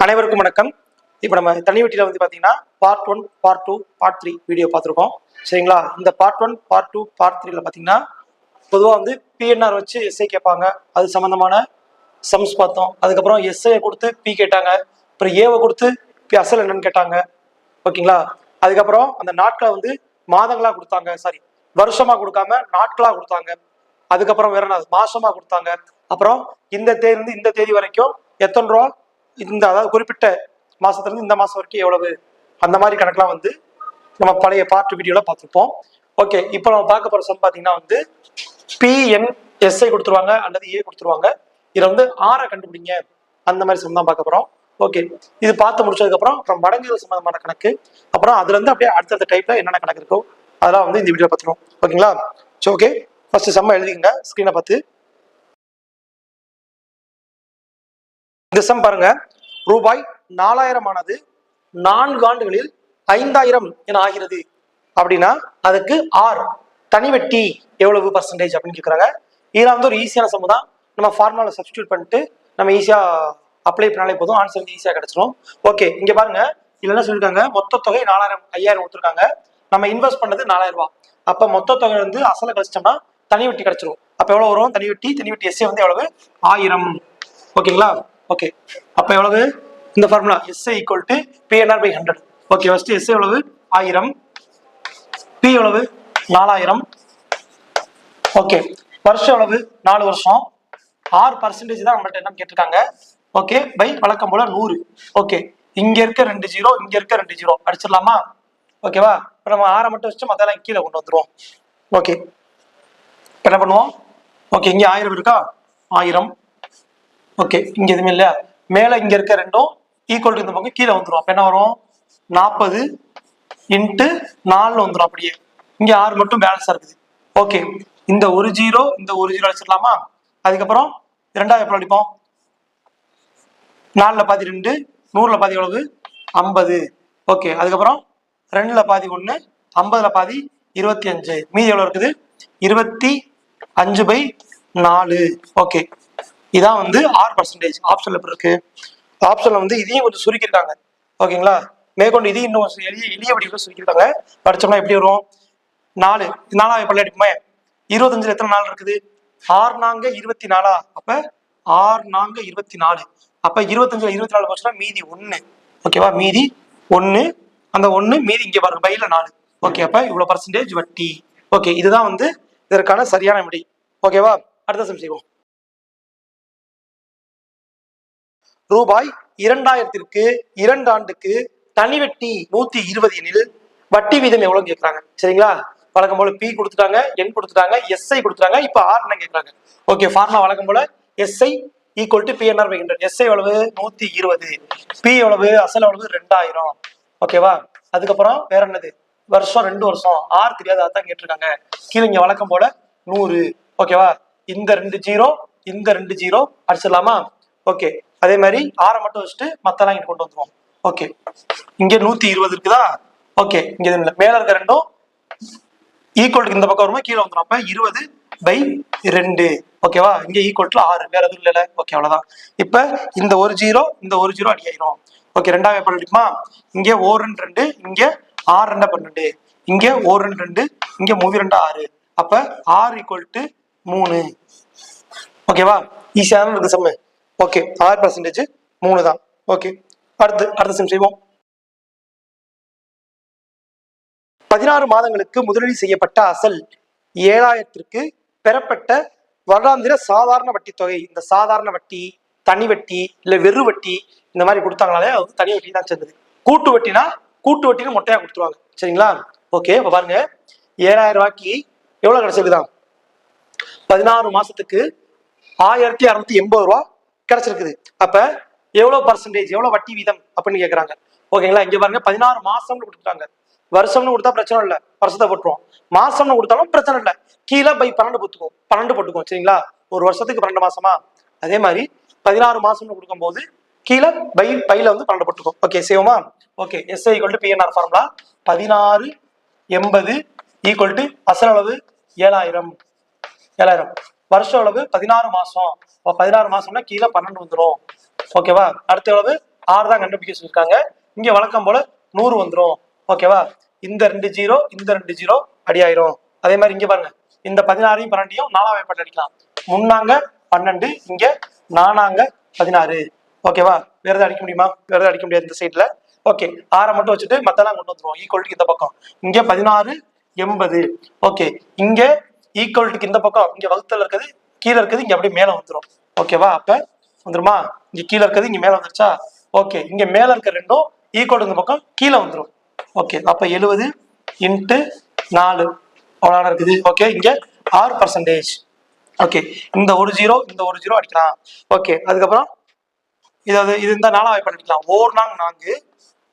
அனைவருக்கும் வணக்கம். இப்போ நம்ம தனி வெட்டியில வந்து பார்த்தீங்கன்னா பார்ட் 1, பார்ட் 2, பார்ட் 3 வீடியோ பார்த்துருக்கோம். சரிங்களா? இந்த பார்ட் 1, பார்ட் 2, பார்ட் 3ல பார்த்தீங்கன்னா பொதுவாக வந்து பிஎன்ஆர் வச்சு எஸ்ஐ கேட்பாங்க. அது சம்மந்தமான சம்ஸ் பார்த்தோம். அதுக்கப்புறம் எஸ்ஐயை கொடுத்து பி கேட்டாங்க. அப்புறம் ஏவை கொடுத்து பி அசல் என்னன்னு கேட்டாங்க. ஓகேங்களா? அதுக்கப்புறம் அந்த நாட்களை வந்து மாதங்களா கொடுத்தாங்க, சாரி வருஷமா கொடுக்காம நாட்களா கொடுத்தாங்க. அதுக்கப்புறம் வேற என்ன மாசமா கொடுத்தாங்க. அப்புறம் இந்த தேதி இந்த தேதி வரைக்கும் எத்தனை ரூபா, இந்த அதாவது குறிப்பிட்ட மாசத்துல இருந்து இந்த மாசம் வரைக்கும் எவ்வளவு, அந்த மாதிரி கணக்கெல்லாம் வந்து நம்ம பழைய பார்ட் வீடியோல பார்த்துருப்போம். ஓகே, இப்போ நம்ம பார்க்க போற சம் பார்த்தீங்கன்னா வந்து பிஎன்எஸ்ஐ கொடுத்துருவாங்க அல்லது ஏ கொடுத்துருவாங்க. இதுல வந்து ஆரை கண்டுபிடிங்க, அந்த மாதிரி சம் தான் பார்க்க போறோம். ஓகே, இது பார்த்து முடிச்சதுக்கு அப்புறம் மடங்குகள் சம்பந்தமான கணக்கு, அப்புறம் அதுல இருந்து அப்படியே அடுத்தடுத்த டைப்ல என்னென்ன கணக்கு இருக்கோ அதெல்லாம் வந்து இந்த வீடியோ பார்த்துருவோம். ஓகேங்களா? சரி, ஓகே, ஃபர்ஸ்ட் சம்ம எழுதிங்க ஸ்கிரீனை பார்த்து. இந்த சம் பாருங்க, ரூபாய் 4000 ஆனது 4 ஆண்டுகளில் 5000 என ஆகிறது அப்படின்னா அதுக்கு ஆர் தனி வெட்டி எவ்வளவு பர்சன்டேஜ் அப்படின்னு கேட்குறாங்க. இதெல்லாம் வந்து ஒரு ஈஸியான சம் தான். நம்ம ஃபார்முலாவை சப்ஸ்டியூட் பண்ணிட்டு நம்ம ஈஸியா அப்ளை பண்ணாலே போதும், ஆன்சர் வந்து ஈஸியா கிடைச்சிடும். ஓகே, இங்க பாருங்க, இதுல என்ன சொல்லிருக்காங்க, மொத்த தொகை 5000 கொடுத்துருக்காங்க. நம்ம இன்வெஸ்ட் பண்ணது 4000 ரூபாய். அப்ப மொத்த தொகை வந்து அசலை கழிச்சோம்னா தனி வெட்டி கிடைச்சிரும். அப்ப எவ்வளவு வரும்? தனி வெட்டி எஸ்ஏ வந்து எவ்வளவு? 1000. ஓகேங்களா? ஓகே, அப்ப எவ்வளவு? இந்த formula SI equal to PNR by 100. Okay, first SI எவ்வளவு? 1000. பி எவ்வளவு? 4000. ஓகே, வருஷம் எவ்வளவு? 4 வருஷம். 6% தான் நம்மள்ட்ட என்ன கேட்டிருக்காங்க. ஓகே, பை வழக்கம் போல 100. ஓகே, இங்க இருக்க 2 ஜீரோ, இங்க இருக்க 2 ஜீரோ அடிச்சிடலாமா? ஓகேவா? இப்போ நம்ம 6 மட்டும் வச்சு மத்தெல்லாம் கீழே கொண்டு வந்துருவோம். ஓகே, இப்போ என்ன பண்ணுவோம்? ஓகே, இங்க 1000 இருக்கா? 1000. ஓகே, இங்க எதுவுமே இல்லையா? மேல இங்க இருக்க ரெண்டும் ஈக்குவல் டு இந்த பக்கம் கீழே வந்துடும். அப்ப என்ன வரும்? 40 இன்ட்டு 4 வந்துடும். அப்படியே இங்க 6 மட்டும் பேலன்ஸா இருக்குது. ஓகே, இந்த ஒரு ஜீரோ அடிச்சிடலாமா? அதுக்கப்புறம் இரண்டாவது எப்படி அடிப்போம்? 4ல பாதி 2, 100ல பாதி எவ்வளவு? 50. ஓகே, அதுக்கப்புறம் 2ல பாதி 1, 50ல பாதி 25. மீதி எவ்வளவு இருக்குது? 25/4. ஓகே, இதான் வந்து 6%. ஆப்ஷன்ல எப்படி இருக்கு? ஆப்ஷன்ல வந்து இதையும் கொஞ்சம் சுருக்கிருக்காங்க. ஓகேங்களா? மேற்கொண்டு இதையும் இன்னும் எளிய வடிவில் சுருக்கிருக்காங்க. படிச்சோம்னா எப்படி வரும்? 4 4 அடிக்குமே. 25ல எத்தனை நாள் இருக்குது? 6 நாங்க 24. அப்ப 6 நாங்க 24. அப்ப 25ல 24 போச்சுன்னா மீதி 1. ஓகேவா? மீதி 1. அந்த 1 மீதி இங்க பாருங்க, பையில 4. ஓகே, அப்ப இவ்வளவு பர்சன்டேஜ் வட்டி. ஓகே, இதுதான் வந்து இதற்கான சரியான விடை. ஓகேவா? அடுத்த சம் செய்வோம். ரூபாய் 2000க்கு 2 ஆண்டுக்கு தனி வெட்டி 120 எனில் வட்டி வீதம் எவ்வளவு கேட்கறாங்க. சரிங்களா? வழக்கம் போல பி கொடுத்துட்டாங்க, என் கொடுத்துட்டாங்க, எஸ்ஐ கொடுத்துட்டாங்க. இப்ப ஆர் என்ன கேட்கறாங்க. ஓகே, ஃபார்முலா வழக்கம் போல SI equal to PNR by 100. SI எவ்வளவு? 120. பி எவ்வளவு? அசல் எவ்வளவு? 2000. ஓகேவா? அதுக்கப்புறம் வேற என்னது? வருஷம் 2 வருஷம். ஆர் தெரியாது, அதான் கேட்டிருக்காங்க. கீழே இங்க வழக்கம் போல 100. ஓகேவா? இந்த 2 ஜீரோ, இந்த 2 ஜீரோ அடிச்சிடலாமா? ஓகே, அதே மாதிரி 6 மட்டும் வச்சுட்டு மத்தெல்லாம் இங்க கொண்டு வந்துருவோம். ஓகே, இங்க 120 இருக்குதா? ஓகே, இங்க மேல இருக்க ரெண்டும் ஈக்குவல் இந்த பக்கம் வருமா? கீழே வந்துடும். அப்ப 20/2. ஓகேவா? இங்க ஈக்குவல் டு 6, வேற எதுவும் இல்ல. ஓகே, அவ்வளவுதான். இப்ப இந்த ஒரு ஜீரோ அடியாயிரும். ஓகே, ரெண்டாவது எப்படி அடிக்குமா? இங்க 1 2, இங்க 6 2 12, இங்க 1 2, இங்க 3 2 6. அப்ப R ஈக்குவல் டு 3. ஓகேவா? ஈஸியான இருக்கு சம்மு. ஓகே, 6% 3 தான். ஓகே, அடுத்த சம் செய்வோம். 16 மாதங்களுக்கு முதலீடு செய்யப்பட்ட அசல் 7000க்கு பெறப்பட்ட வருடாந்திர சாதாரண வட்டி தொகை. இந்த சாதாரண வட்டி, தனி வட்டி, இல்ல வெறு வட்டி இந்த மாதிரி கொடுத்தாங்கனாலே அது தனி வட்டி தான் சேர்ந்தது. கூட்டு வட்டின்னு மொட்டையா கொடுத்துருவாங்க. சரிங்களா? ஓகே, இப்ப பாருங்க, 7000 ரூபாய்க்கு எவ்வளவு கிடைச்சிருக்குதான்? 16 மாசத்துக்கு 1680 ரூபாய் கிடைச்சிருக்குது. அப்ப எவ்வளவு பர்சன்டேஜ், எவ்வளவு வட்டி வீதம் அப்படின்னு கேக்குறாங்க. ஓகேங்களா? இங்க பாருங்க, 16 மாசம்னு கொடுத்துட்டாங்க. வருஷம்னு கொடுத்தா பிரச்சனை இல்லை, வருஷத்தை போட்டுருவோம். மாசம்னு கொடுத்தாலும் பிரச்சனை இல்லை, கீழே பை 12 போட்டுக்கும். சரிங்களா? ஒரு வருஷத்துக்கு 12 மாசமா? அதே மாதிரி 16 மாசம்னு கொடுக்கும் போது கீழே பையில வந்து 12 போட்டுக்கும். ஓகே, செய்வோமா? Okay, SI equal to PNR formula 1680 equal to அசல் அளவு 7000. வருஷம் அளவு 16 மாசம். 16 மாசம்னா கீழே 12 வந்துடும். ஓகேவா? அடுத்த எவ்வளவு? ஆறு தான் கண்டுபிடிக்க சொல்லியிருக்காங்க. இங்க வழக்கம் போல 100 வந்துடும். ஓகேவா? இந்த 2 ஜீரோ இந்த 2 ஜீரோ அடி ஆயிரும். அதே மாதிரி இங்க பாருங்க, இந்த 16 12 4ஆம் வாய்ப்பாடு அடிக்கலாம். முன்னாங்க 12, இங்க 4ஆங்க 16. ஓகேவா? வேற எதாவது அடிக்க முடியுமா? வேற எதாவது அடிக்க முடியாது இந்த சைட்ல. ஓகே, 6 மட்டும் வச்சுட்டு மத்தெல்லாம் கொண்டு வந்துருவோம். ஈக்குவல்ட்டுக்கு இந்த பக்கம் இங்க 16 80. ஓகே, இங்க ஈக்குவல்ட்டுக்கு இந்த பக்கம் இங்க வகுத்தல் இருக்குது, கீழே இருக்குது, இங்க அப்படியே மேல வந்துடும். ஓகேவா? அப்ப வந்துருமா? இங்க கீழே இருக்குது, இங்க மேல வந்துருச்சா? ஓகே, இங்க மேல இருக்க ரெண்டும் ஈக்குவல் இந்த பக்கம் கீழே வந்துடும். ஓகே, அப்ப 70 × 4 அவ்வளவு இருக்குது. ஓகே, இங்க 6%. ஓகே, இந்த ஒரு ஜீரோ இந்த ஒரு ஜீரோ அடிக்கலாம். ஓகே, அதுக்கப்புறம் இது இந்த 4ஆம் வாய்ப்பாடு அடிக்கலாம். 4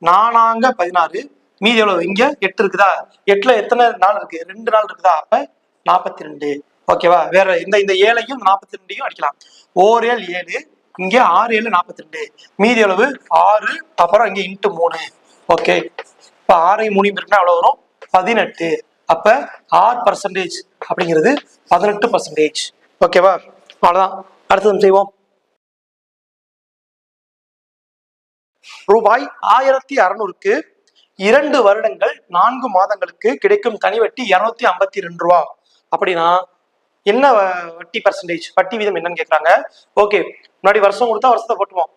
4 16, மீதி எவ்வளவு? இங்க 8 இருக்குதா? 8ல எத்தனை நாள் இருக்கு? 2 நாள் இருக்குதா? அப்ப 42. ஓகேவா? வேற இந்த 7ஐயும் 42ஐயும் அடிக்கலாம். 4 7 7, இங்க 6 7 42, மீதி எவ்வளவு? 6, அப்புறம் இங்க × 3. ஓகே, இப்ப 6 3 இருக்குன்னா எவ்வளவு வரும்? 18. அப்ப 6% அப்படிங்கிறது 18%. ஓகேவா? அவ்வளவுதான். அடுத்தது செய்வோம். ரூபாய் 1600க்கு 2 வருடங்கள் 4 மாதங்களுக்கு கிடைக்கும் தனி வட்டி 252 ரூபா. அப்படின்னா என்ன வட்டி பர்சன்டேஜ், வட்டி வீதம் என்னன்னு கேட்கறாங்க. ஓகே, முன்னாடி வருஷம் கொடுத்தா வருஷத்தை போட்டுவோம்,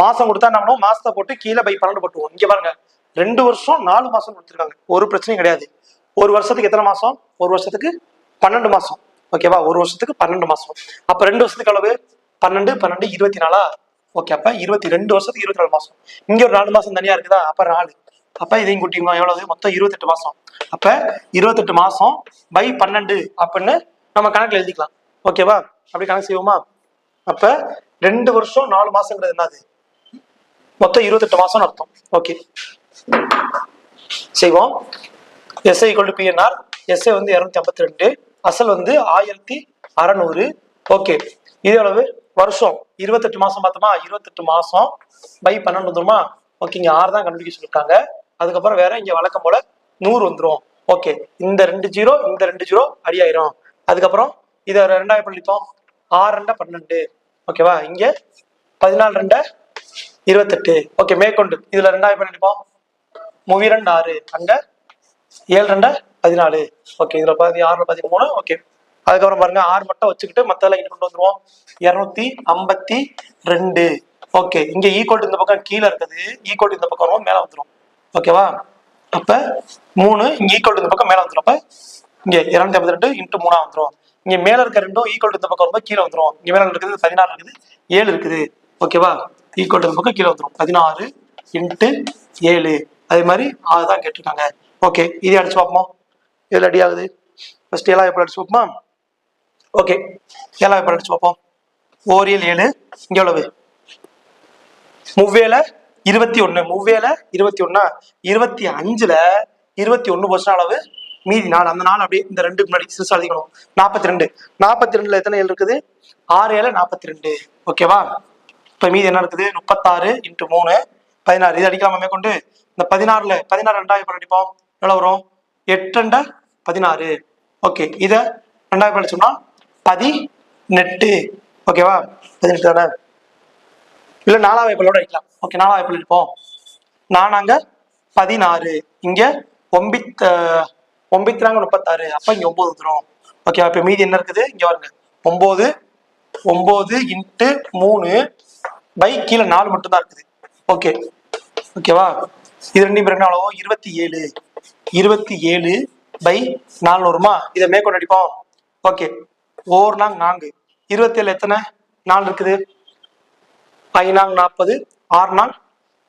மாசம் கொடுத்தா என்ன பண்ணுவோம்? மாசத்தை போட்டு கீழே பை 12 போட்டுவோம். இங்க பாருங்க, 2 வருஷம் 4 மாசம் கொடுத்துருக்காங்க. ஒரு பிரச்சனையும் கிடையாது. ஒரு வருஷத்துக்கு எத்தனை மாசம்? ஒரு வருஷத்துக்கு 12 மாசம். ஓகேவா? ஒரு வருஷத்துக்கு 12 மாசம். அப்ப 2 வருஷத்துக்கு எவ்வளவு? 12 12 24. ஓகே, அப்ப 22 வருஷத்துக்கு 24 மாசம். இங்க ஒரு 4 மாசம் தனியா இருக்குதா? அப்ப 4. அப்ப இதையும் கூட்டிக்கணும். எவ்வளவு? மொத்தம் 28 மாசம். அப்ப 28 மாசம் பை 12 அப்படின்னு நம்ம கணக்குல எழுதிக்கலாம். ஓகேவா? அப்படி கணக்கு செய்வோமா? அப்ப 2 வருஷம் 4 மாசங்கிறது என்னது? மொத்தம் 28 மாசம் அர்த்தம். ஓகே, செய்வோம். SI = PNR. எஸ்ஐ வந்து 252, அசல் வந்து 1600. ஓகே, இது எவ்வளவு? வருஷம் 28 மாசம் பார்த்தோமா? 28 மாசம் பை 12 வந்துருமா? ஓகே, இங்க 6 தான் கண்டுபிடிக்க சொல்லிருக்காங்க. அதுக்கப்புறம் வேற இங்க வழக்கம் போல 100 வந்துடும். ஓகே, இந்த 2 ஜீரோ இந்த 2 ஜீரோ அடி ஆயிரும். அதுக்கப்புறம் இதை 2ஆக பண்ணிட்டோம். 6 2 12. ஓகேவா? இங்க 14 2 28. ஓகே, மேற்கொண்டு இதுல 2ஆக பண்ணிப்போம். 3 2 6, அங்க 7 2 14. ஓகே, இதுல 6 13. ஓகே, அதுக்கப்புறம் பாருங்க 6 மட்டும் வச்சுக்கிட்டு மத்தெல்லாம் இங்க கொண்டு வந்துருவோம். 252. ஓகே, இங்க ஈக்குவல் இந்த பக்கம் கீழே இருக்குது, ஈக்குவல் இந்த பக்கம் வரும், மேல வந்துடும். ஓகேவா? அப்ப 3 இங்க ஈக்குவல் இந்த பக்கம் மேல வந்துடும். அப்ப இங்க 252 × 3 வந்துடும். இங்க மேல இருக்க ரெண்டும் ஈக்குவல் இந்த பக்கம் வரும்போது கீழே வந்துடும். இங்க மேல இருக்குது 16 இருக்குது, 7 இருக்குது. ஓகேவா? ஈக்குவல் இந்த பக்கம் கீழே வந்துடும். 16 × 7. அதே மாதிரி அதுதான் கேட்டிருக்காங்க. ஓகே, இதை அடிச்சு பார்ப்போம். இதுல அடி ஆகுது. ஃபர்ஸ்ட் 7ஆம் வாய்ப்பாடு அடிச்சு பார்ப்போமா? ஓகே, 7ஆம் வாய்ப்பாடு அடிச்சு பார்ப்போம். 4 7 7, இங்க எவ்வளவு? 3 21. 3 21. 25ல 21 போச்சுன்னா அளவு மீதி 4. அந்த 4 அப்படியே இந்த 2 முன்னாடி சிறுசா எழுதிக்கணும். 42. 42ல எத்தனை 7 இருக்குது? 6 7 42. ஓகேவா? இப்ப மீதி என்ன இருக்குது? 36 × 3 16. இது அடிக்கலாமா மேற்கொண்டு? இந்த 16ல 16 2ஆக அடிப்போம். எவ்வளவு வரும்? 8 2 16. ஓகே, இத 2ஆக அடிச்சோம்னா 18. ஓகேவா? 18 தானே? இல்ல 4ஆம் வாய்ப்பாடோட அடிக்கலாம். ஓகே, 4ஆம் வாய்ப்பாடு அடிப்போம். 4 16, இங்க 9 36. அப்ப இங்க 9 வந்துடும். ஓகே, இப்ப மீதி என்ன இருக்குது? இங்க பாருங்க, 9 9 × 3 பை கீழே 4 மட்டும் தான் இருக்குது. ஓகே, ஓகேவா? இது ரெண்டையும் பிறகு எவ்வளவோ? 27. 27 பை 4 வருமா? இதை மேற்கொண்டு அடிப்போம். ஓகே, 4 4. 27 எத்தனை 4 இருக்குது? 5 40, 6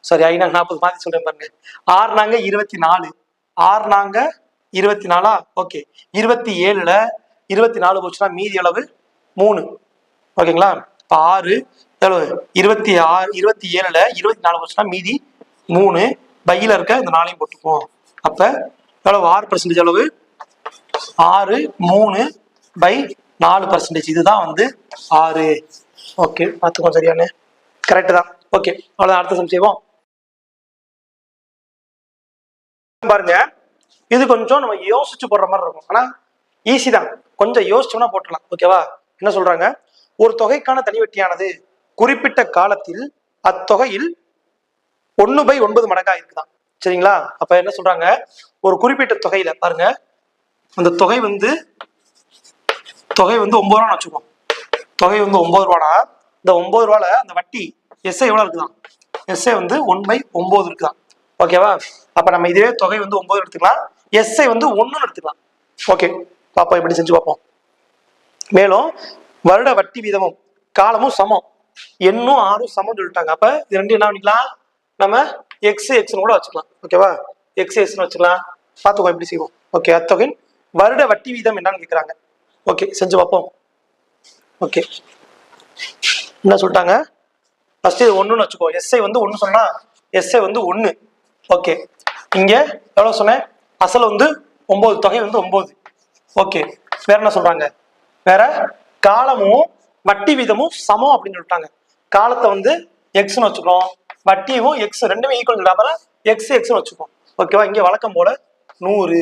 சாரி 5 40 மாத்தி சொல்றேன் பாருங்க. 6 24, 6 24. ஓகே, 27ல 24 போச்சுன்னா மீதி அளவு 3. ஓகேங்களா? இப்ப 6 எவ்வளவு? 26 27ல 24 போச்சுன்னா மீதி 3. பையில இருக்க இந்த 4ஐயும் போட்டுப்போம். அப்ப எவ்வளவு? 6% அளவு 6 3 பை 4%. இதுதான் வந்து 6. ஓகே, பார்த்துக்கோ. சரியானு கரெக்ட் தான். ஓகே, அவ்வளவுதான். அடுத்த சம் செய்வோம். பாருங்க, இது கொஞ்சம் நம்ம யோசிச்சு போடுற மாதிரி இருக்கும். ஆனா ஈஸி தான். கொஞ்சம் யோசிச்சோம்னா போட்டுடலாம். ஓகேவா? என்ன சொல்றாங்க? ஒரு தொகைக்கான தனி வட்டியானது குறிப்பிட்ட காலத்தில் அத்தொகையில் 1/9 மடங்கா இருக்குதான். சரிங்களா? அப்ப என்ன சொல்றாங்க, ஒரு குறிப்பிட்ட தொகையில பாருங்க, அந்த தொகை வந்து 9 ரூபான்னு வச்சுக்கோம். தொகை வந்து 9 ரூபானா இந்த 9 ரூபால அந்த வட்டி எஸ்ஐ எவ்வளவு இருக்குதான்? எஸ்ஐ வந்து 1/9 இருக்குதான். ஓகேவா? அப்ப நம்ம இதுவே தொகை வந்து 9 எடுத்துக்கலாம், எஸ்ஐ வந்து 1 எடுத்துக்கலாம். ஓகே, பாப்போம் எப்படி செஞ்சு பார்ப்போம். மேலும் வருட வட்டி வீதமும் காலமும் சமம், எண்ணும் ஆறும் சமம் சொல்லிட்டாங்க. அப்ப இது ரெண்டு என்ன பண்ணிக்கலாம், நம்ம எக்ஸ் எக்ஸ்னு கூட வச்சுக்கலாம். ஓகேவா? எக்ஸ் எக்ஸ்னு வச்சுக்கலாம். பார்த்துக்கோ எப்படி செய்வோம். ஓகே, அத்தொகையின் வருட வட்டி வீதம் என்னன்னு கேட்குறாங்க. ஓகே, செஞ்சு பார்ப்போம். ஓகே, என்ன சொல்லிட்டாங்க, ஃபர்ஸ்ட் இது 1ன்னு வச்சுக்கோ. எஸ்ஐ வந்து 1 சொன்னா எஸ்ஐ வந்து 1. ஓகே, இங்க எவ்வளவு சொன்னேன், அசல் வந்து 9, தொகை வந்து 9. ஓகே, வேற என்ன சொல்றாங்க, வேற காலமும் வட்டி வீதமும் சமம் அப்படின்னு சொல்லிட்டாங்க. காலத்தை வந்து எக்ஸ்னு வச்சுக்கோம், வட்டியும் எக்ஸ் ரெண்டுமே ஈக்குவல் இல்லாம எக்ஸ் எக்ஸ்னு வச்சுக்கோம். ஓகேவா? இங்க வழக்கம் போல 100.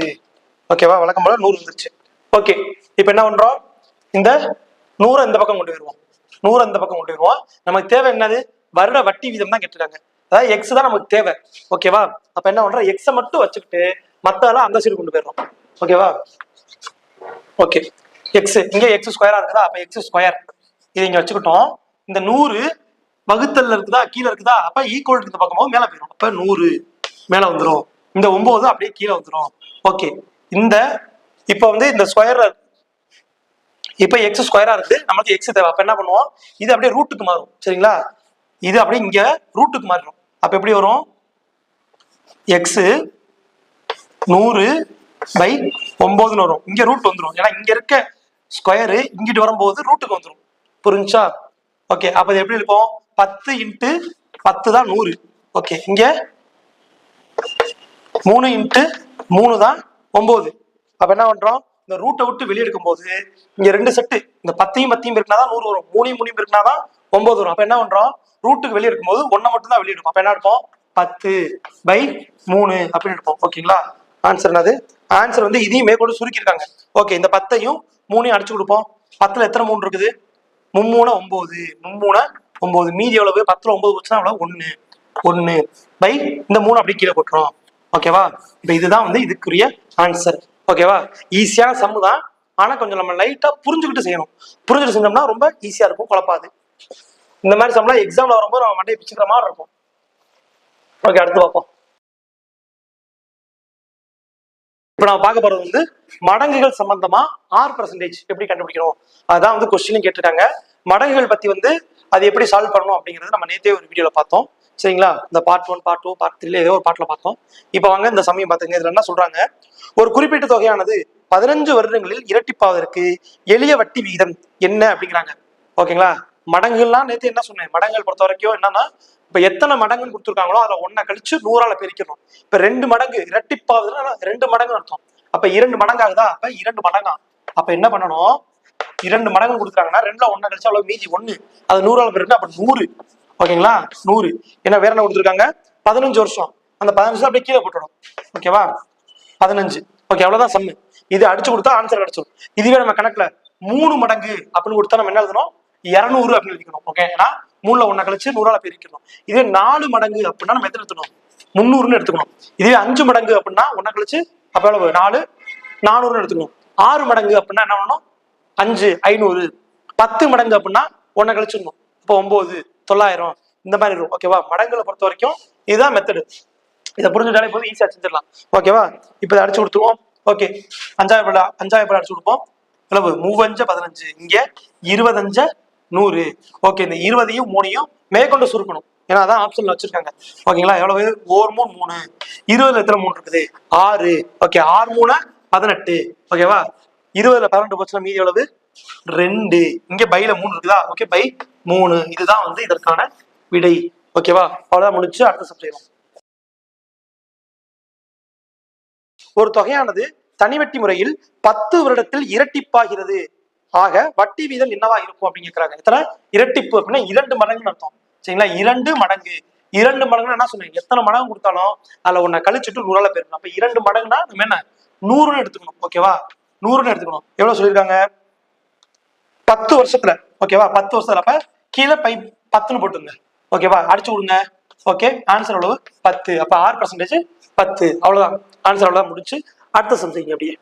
ஓகேவா? வழக்கம் போல 100 வந்துருச்சு. ஓகே, இப்போ என்ன பண்றோம், இந்த 100 இந்த பக்கம் கொண்டு வருவோம். 100 இந்த பக்கம் கொண்டு வருவோம். நமக்கு தேவை என்னது, வருட வட்டி வீதம் தான் கேட்டுருக்காங்க. அதாவது எக்ஸ் தான் நமக்கு தேவை. ஓகேவா? அப்ப என்ன பண்றோம், எக்ஸை மட்டும் வச்சுக்கிட்டு மத்ததெல்லாம் அந்த சைடு கொண்டு போயிடுறோம். ஓகேவா? ஓகே, எக்ஸ் இங்க எக்ஸ் ஸ்கொயரா இருக்குதா, அப்ப எக்ஸ் ஸ்கொயர் இதை இங்க வச்சுக்கிட்டோம். இந்த 100 வகுத்தல்ல இருக்குதா கீழே இருக்குதா, அப்ப ஈக்குவல் இருக்கு பார்க்கும்போது மேல போயிடும். அப்ப 100 மேல வந்துடும். இந்த 9 அப்படியே கீழே வந்துடும். ஓகே, இந்த இப்ப வந்து இந்த ஸ்கொயர் இப்ப எக்ஸ் ஸ்கொயரா இருக்கு, நமக்கு எக்ஸ் தேவை. அப்ப என்ன பண்ணுவோம், இது அப்படியே ரூட்டுக்கு மாறும். சரிங்களா? இது அப்படியே இங்க ரூட்டுக்கு மாறிடும். அப்ப எப்படி வரும், எக்ஸ் 100/9 வரும். இங்க ரூட் வந்துடும், ஏன்னா இங்க இருக்க ஸ்கொயரு இங்கிட்டு வரும்போது ரூட்டுக்கு வந்துடும். புரிஞ்சா? ஓகே, அப்ப இது எப்படி இருக்கும், 10 × 10 தான் 100. ஓகே, இங்க 3 × 3 தான் 9. அப்ப என்ன பண்றோம், இந்த ரூட்டை விட்டு வெளியே எடுக்கும் போது இங்க 2 செட்டு, இந்த 10யும் 10யும் இருக்குனாதான் 100 வரும், 3யும் 3யும் இருக்குனாதான் 9 வரும். அப்ப என்ன பண்றோம், ரூட்டுக்கு வெளியே எடுக்கும் போது 1 மட்டும் தான் வெளியே எடுக்கும். அப்ப என்ன எடுப்போம், 10/3 அப்படின்னு எடுப்போம். ஓகேங்களா? ஆன்சர் என்னது, ஆன்சர் வந்து இதையும் மேற்கொண்டு சுருக்கிருக்காங்க. ஓகே, இந்த 10யும் 3யும் அடிச்சு கொடுப்போம். 10ல எத்தனை 3 இருக்குது, 3 9, 9. மீதி எவ்வளவு, 10ல 9 போச்சுன்னா எவ்வளவு, 1 இந்த 3 அப்படி கீழே போட்டுரும். ஓகேவா? இப்ப இதுதான் வந்து இதுக்குரிய ஆன்சர். ஓகேவா? ஈஸியான சம்மு தான், ஆனா கொஞ்சம் நம்ம லைட்டா புரிஞ்சுக்கிட்டு செய்யணும். புரிஞ்சுட்டு செஞ்சோம்னா ரொம்ப ஈஸியா இருக்கும், குழப்பாது. இந்த மாதிரி சம்லாம் எக்ஸாம்ல வரும்போது நம்ம மண்டையை பிச்சுக்கிற மாதிரி இருக்கும். ஓகே, அடுத்து பார்ப்போம். இப்ப நம்ம பார்க்க போறது வந்து மடங்குகள் சம்பந்தமா R% எப்படி கண்டுபிடிக்கணும், அதான் வந்து கொஸ்டின் கேட்டிருக்காங்க. மடங்குகள் பத்தி வந்து அது எப்படி சால்வ் பண்ணணும் அப்படிங்கறது நம்ம நேத்தே ஒரு வீடியோல பார்த்தோம். சரிங்களா? இந்த பார்ட் 1, பார்ட் 2, பார்ட் 3 ஏதோ ஒரு பார்ட்ல பார்த்தோம். இப்ப வாங்க இந்த சமயம் பாத்துங்க. இதுல என்ன சொல்றாங்க, ஒரு குறிப்பிட்ட தொகையானது 15 வருடங்களில் இரட்டிப்பாவதற்கு எளிய வட்டி விகிதம் என்ன அப்படிங்கிறாங்க. ஓகேங்களா? மடங்குகள்லாம் நேற்று என்ன சொன்னேன், மடங்குகள் பொறுத்த வரைக்கும் என்னன்னா, இப்ப எத்தனை மடங்குன்னு கொடுத்துருக்காங்களோ அதை 1 கழிச்சு 100ஆல பெருக்கணும். இப்ப 2 மடங்கு இரட்டிப்பாவதுன்னா 2 மடங்கு அர்த்தம். அப்ப 2 மடங்கு ஆகுதா, அப்ப 2 மடங்கா. அப்ப என்ன பண்ணணும், 2 மடங்கு கொடுக்குறாங்கன்னா 2ல 1 கழிச்சா அவ்வளவு மீதி 1, அது 100ஆல பெருக்கணும். அப்ப 100. ஓகேங்களா? 100. ஏன்னா வேற என்ன கொடுத்துருக்காங்க, 15 வருஷம், அந்த 15 வருஷம் அப்படியே கீழே போட்டுடும். ஓகேவா? 15. ஓகே, அவ்வளவுதான் சம்மு. இது அடிச்சு கொடுத்தா ஆன்சர் கிடைச்சிடும். இதுவே நம்ம கணக்குல 3 மடங்கு அப்படின்னு கொடுத்தா நம்ம என்ன எழுதணும், 200 அப்படின்னு எழுதிக்கணும். ஓகே, ஏன்னா 3ல 1 கழிச்சு 100ஆல பெருக்கணும். இதே 4 மடங்கு அப்படின்னா நம்ம எத்தனை எடுத்துக்கணும், 300ன்னு எடுத்துக்கணும். இதுவே 5 மடங்கு அப்படின்னா 1 கழிச்சு அப்ப எவ்வளவு, 4, 400ன்னு எடுத்துக்கணும். 6 மடங்கு அப்படின்னா என்ன பண்ணணும், 5, 500. 10 மடங்கு அப்படின்னா 1 கழிச்சிடணும். இப்போ 9, 900 இந்த மாதிரி இருக்கும். ஓகேவா? மடங்குகளை பொறுத்த வரைக்கும் இதுதான் மெத்தடு. இதை புரிஞ்சுட்டாலே போதும், ஈஸியா செஞ்சிடலாம். ஓகேவா? இப்போ இதை அடிச்சு கொடுத்துருவோம். ஓகே, 5000 அடிச்சு கொடுப்போம். எவ்வளவு, 3 15, இங்க 25 100. ஓகே, இந்த 20யும் 3யும் மேற்கொண்டு சுருக்கணும், ஏன்னா அதான் ஆப்ஷன்ல வச்சிருக்காங்க. ஓகேங்களா? எவ்வளவு, 1 3 3, 20ல எத்தனை 3 இருக்குது, 6. ஓகே, 6 3 18. ஓகேவா? 20ல 12 போச்சுன்னா மீதி எவ்வளவு, 2. இங்க பைல 3 இருக்குதா, ஓகே, பை 3. இதுதான் வந்து இதற்கான விடை. ஓகேவா? அவ்வளவுதான், முடிச்சு அடுத்த சம் செய்யணும். ஒரு தொகையானது தனிவட்டி முறையில் 10 வருடத்தில் இரட்டிப்பாகிறது, ஆக வட்டி வீதம் என்னவா இருக்கும் அப்படின்னு கேட்கிறாங்க. எத்தனை இரட்டிப்பு அப்படின்னா 2 மடங்குன்னு அர்த்தம். சரிங்களா? 2 மடங்கு. 2 மடங்குன்னு என்ன சொன்னீங்க, எத்தனை மடங்கு கொடுத்தாலும் அதுல 1 கழிச்சுட்டு 100ஆல பெருக்கணும். அப்ப 2 மடங்குனா நம்ம என்ன 100ன்னு எடுத்துக்கணும். ஓகேவா? 100ன்னு எடுத்துக்கணும். எவ்வளவு சொல்லியிருக்காங்க, 10 வருஷத்துல. ஓகேவா? 10 வருஷத்துல. அப்ப கீழே பை 10ன்னு போட்டுங்க. ஓகேவா? அடிச்சு கொடுங்க. ஓகே, ஆன்சர் எவ்வளவு? 10. அப்ப 6% 10. அவ்வளவுதான் ஆன்சர், அவ்வளவுதான் முடிச்சு. அடுத்த சம்திங் அப்படியே.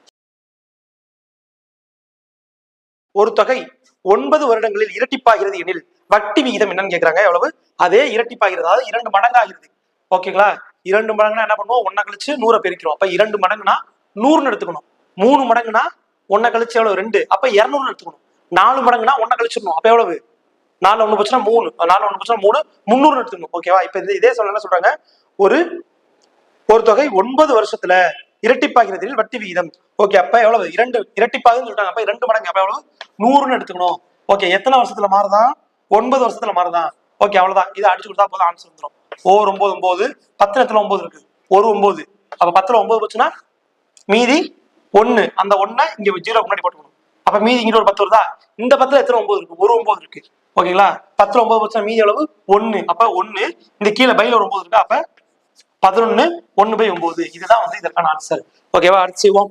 ஒரு தொகை 9 வருடங்களில் இரட்டிப்பாகிறது எனில் வட்டி விகிதம் என்னன்னு கேக்குறாங்க. எவ்வளவு? அதே இரட்டிப்பாகிறது, அதாவது 2 மடங்காகிறது. ஓகேங்களா? 2 மடங்குனா என்ன பண்ணுவோம்? 1 கழிச்சு 100 பெருக்கிறோம். அப்ப 2 மடங்குனா 100 எடுத்துக்கணும். 3 மடங்குனா 1 கழிச்சு எவ்வளவு? 2. அப்ப 200 எடுத்துக்கணும். 4 மடங்குனா 1 கழிச்சிடணும். அப்ப எவ்வளவு? 4 1 போச்சுன்னா 3, 4 1 போச்சுன்னா 3, 300 எடுத்துக்கணும். ஓகேவா? இப்ப இதே சொல்ல என்ன சொல்றாங்க? ஒரு ஒரு தொகை 9 வருஷத்துல இரட்டிப்பாகிறது வட்டி விகிதம். ஓகே, அப்ப எவ்வளவு? 2 இரட்டிப்பாகுன்னு சொல்லிட்டாங்க. அப்ப 2 மடங்கு, அப்ப எவ்வளவு? 100ன்னு எடுத்துக்கணும். ஓகே, எத்தனை வருஷத்துல மாறுதான்? 9 வருஷத்துல மாறுதான். ஓகே, அவ்வளவுதான். இதை அடிச்சு கொடுத்தா போதும், ஆன்சர் வந்துடும். 9 9 10 எத்தனை 9 இருக்கு? ஒரு 9. அப்ப 10ல 9 போச்சுன்னா மீதி 1. அந்த 1 இங்க 0 முன்னாடி போட்டுக்கணும். அப்ப மீதி இங்க ஒரு 10 வருதா? இந்த 10ல எத்தனை 9 இருக்கு? ஒரு 9 இருக்கு. ஓகேங்களா? 10ல 9 போச்சுன்னா மீதி எவ்வளவு? 1. அப்ப 1. இந்த கீழே பையில ஒரு 9 இருக்கு. அப்ப 11 1/9. இதுதான் வந்து இதற்கான ஆன்சர். ஓகேவா? அடுத்து செய்வோம்.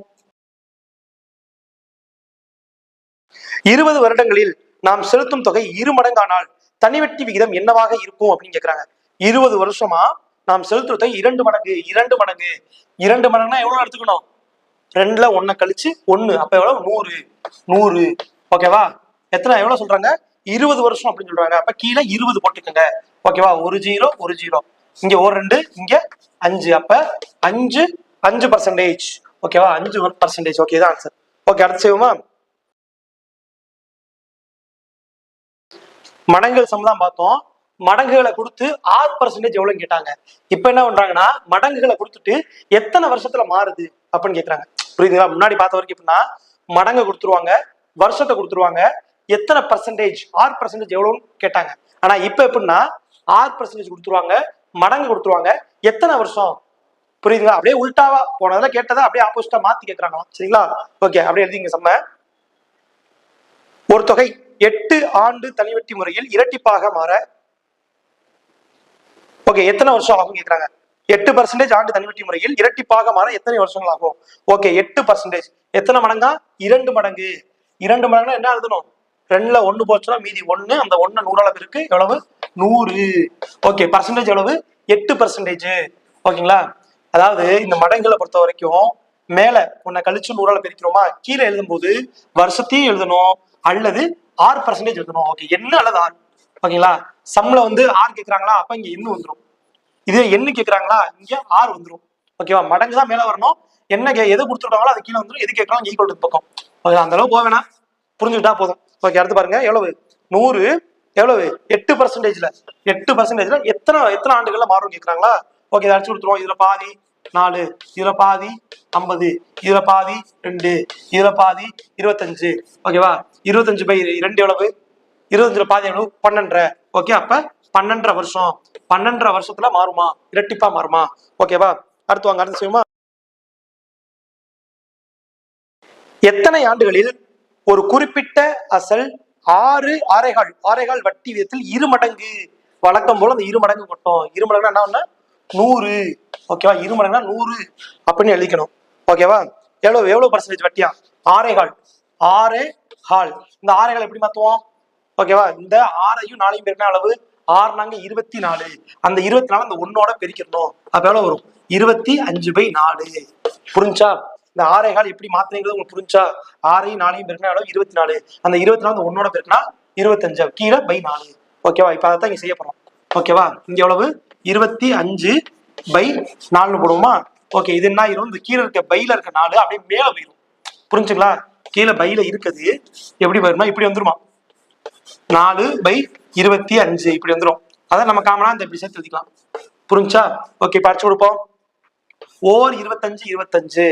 20 வருடங்களில் நாம் செலுத்தும் தொகை 2 மடங்கானால் தனிவட்டி விகிதம் என்னவாக இருக்கும் அப்படின்னு கேக்குறாங்க. 20 வருஷமா நாம் செலுத்துற தொகை 2 மடங்கு. 2 மடங்கு 2 மடங்குனா எவ்வளவு எடுத்துக்கணும்? 2ல 1 கழிச்சு 1. அப்ப எவ்வளவு? 100. 100. ஓகேவா? எத்தனை எவ்வளவு சொல்றாங்க? 20 வருஷம் அப்படின்னு சொல்றாங்க. அப்ப கீழே 20 போட்டுக்கோங்க. ஓகேவா? 1 0 1 0. இங்க ஒரு 2, இங்க 5. அப்ப 5%. ஓகேவா? 5%. ஓகே, இதான் ஆன்சர். ஓகே, அடுத்து செய்வோமா? மடங்குகள் சம் தான் பார்த்தோம். மடங்குகளை கொடுத்து 6% எவ்வளவுன்னு கேட்டாங்க. இப்ப என்ன பண்றாங்கன்னா, மடங்குகளை கொடுத்துட்டு எத்தனை வருஷத்துல மாறுது அப்படின்னு கேக்குறாங்க. புரியுதுங்களா? முன்னாடி பார்த்த வரைக்கும் எப்படின்னா, மடங்கு கொடுத்துருவாங்க, வருஷத்தை கொடுத்துருவாங்க, எத்தனை பர்சன்டேஜ் 6% எவ்வளவுன்னு கேட்டாங்க. ஆனா இப்ப எப்படின்னா 6% கொடுத்துருவாங்க, மடங்கு கொடுத்துருவாங்க, எத்தனை வருஷம். புரியுதுங்களா? அப்படியே உல்டாவா போனதுல கேட்டதை அப்படியே ஆப்போசிட்டா மாத்தி கேட்கறாங்களா. சரிங்களா? ஓகே, அப்படியே எழுதிங்க செம்ம. ஒரு தொகை 8 ஆண்டு தனிவட்டி முறையில் இரட்டிப்பாக மாற ஓகே எத்தனை வருஷம் ஆகும் கேக்குறாங்க. 8% ஆண்டு தனிவட்டி முறையில் இரட்டிப்பாக மாற எத்தனை வருஷங்கள் ஆகும்? ஓகே, 8% எத்தனை மடங்கா? 2 மடங்கு. 2 மடங்குனா என்ன எழுதணும்? 2ல 1 போச்சுன்னா மீதி 1. அந்த 1 100 இருக்கு. எவ்வளவு? 100. ஓகே, பர்சன்டேஜ் எவ்வளவு? 8%. ஓகேங்களா? அதாவது இந்த மடங்குகளை பொறுத்த வரைக்கும் மேல 1 கழிச்சு 100 பிரிக்கிறோமா, கீழே எழுதும் போது வருஷத்தையும் எழுதணும் அல்லது 6% எழுதணும். ஓகே, என்ன அல்லது 6. ஓகேங்களா? சம்ல வந்து 6 கேக்குறாங்களா, அப்ப இங்க என்ன வந்துடும். இதே என்ன கேக்குறாங்களா, இங்க 6 வந்துடும். ஓகேவா? மடங்கு தான் மேல வரணும். என்ன எது கொடுத்துருக்காங்களோ அது கீழே வந்துடும். எது கேட்கறாங்க ஈக்குவல் பக்கம். ஓகே, அந்த அளவு போக வேணாம், புரிஞ்சுக்கிட்டா போதும். ஓகே, அடுத்து பாருங்க. எவ்வளவு? 100 எவ்வளவு? 8%. 8% எத்தனை எத்தனை ஆண்டுகள்ல மாறும் கேக்குறாங்களா. ஓகே, இதை அடிச்சு கொடுத்துருவோம். இதுல பாதி 4, இதுல பாதி 50, இதுல பாதி 2, இதுல பாதி 25. ஓகேவா? 25/2 எவ்வளவு? 25ல பாதி எவ்வளவு? 12. ஓகே, அப்ப 12 வருஷம். 12 வருஷத்துல மாறுமா? இரட்டிப்பா மாறுமா? ஓகேவா? அடுத்து வாங்க, அடுத்து செய்யுமா. எத்தனை ஆண்டுகளில் ஒரு குறிப்பிட்ட அசல் 6 வட்டி விதத்தில் 2 மடங்கு? வழக்கம் போல அந்த 2 மடங்கு மட்டும். 2 மடங்குனா என்ன? 100. ஓகேவா? 2 மடங்குனா 100 அப்படின்னு எழுதிக்கணும். ஓகேவா? எவ்வளவு பர்சன்டேஜ் வட்டியா? 6.25. இந்த 6 எப்படி மாத்துவோம்? ஓகேவா? இந்த 6ஐயும் 4ஐயும் பெருக்கினா அளவு 6 நாங்க 24. அந்த 24 அந்த 1ஓட பெருக்கிடணும். அப்ப எவ்வளவு வரும்? 25/4. புரிஞ்சா? இந்த 6.25 எப்படி மாத்தினீங்கிறது உங்களுக்கு புரிஞ்சா? 6ஐயும் 4ஐயும் பெருக்கினா எவ்வளவு? 24. அந்த 24 அந்த 1ஓட பெருக்கினா 25. கீழே பை 4. ஓகேவா? இப்ப அதைத்தான் இங்க செய்ய போறோம். ஓகேவா? இங்க எவ்வளவு? 25/4 போடுவோமா? ஓகே, இது என்ன ஆயிரும்? இந்த கீழே இருக்க பையில இருக்க 4 அப்படியே மேல போயிடும். புரிஞ்சுங்களா? கீழே பையில இருக்குது எப்படி வருமா? இப்படி வந்துருமா? 4/25 இப்படி வந்துடும். அதான் நம்ம காமனா இந்த இப்படி சேர்த்து எழுதிக்கலாம். புரிஞ்சா? ஓகே, படிச்சு கொடுப்போம். 25 25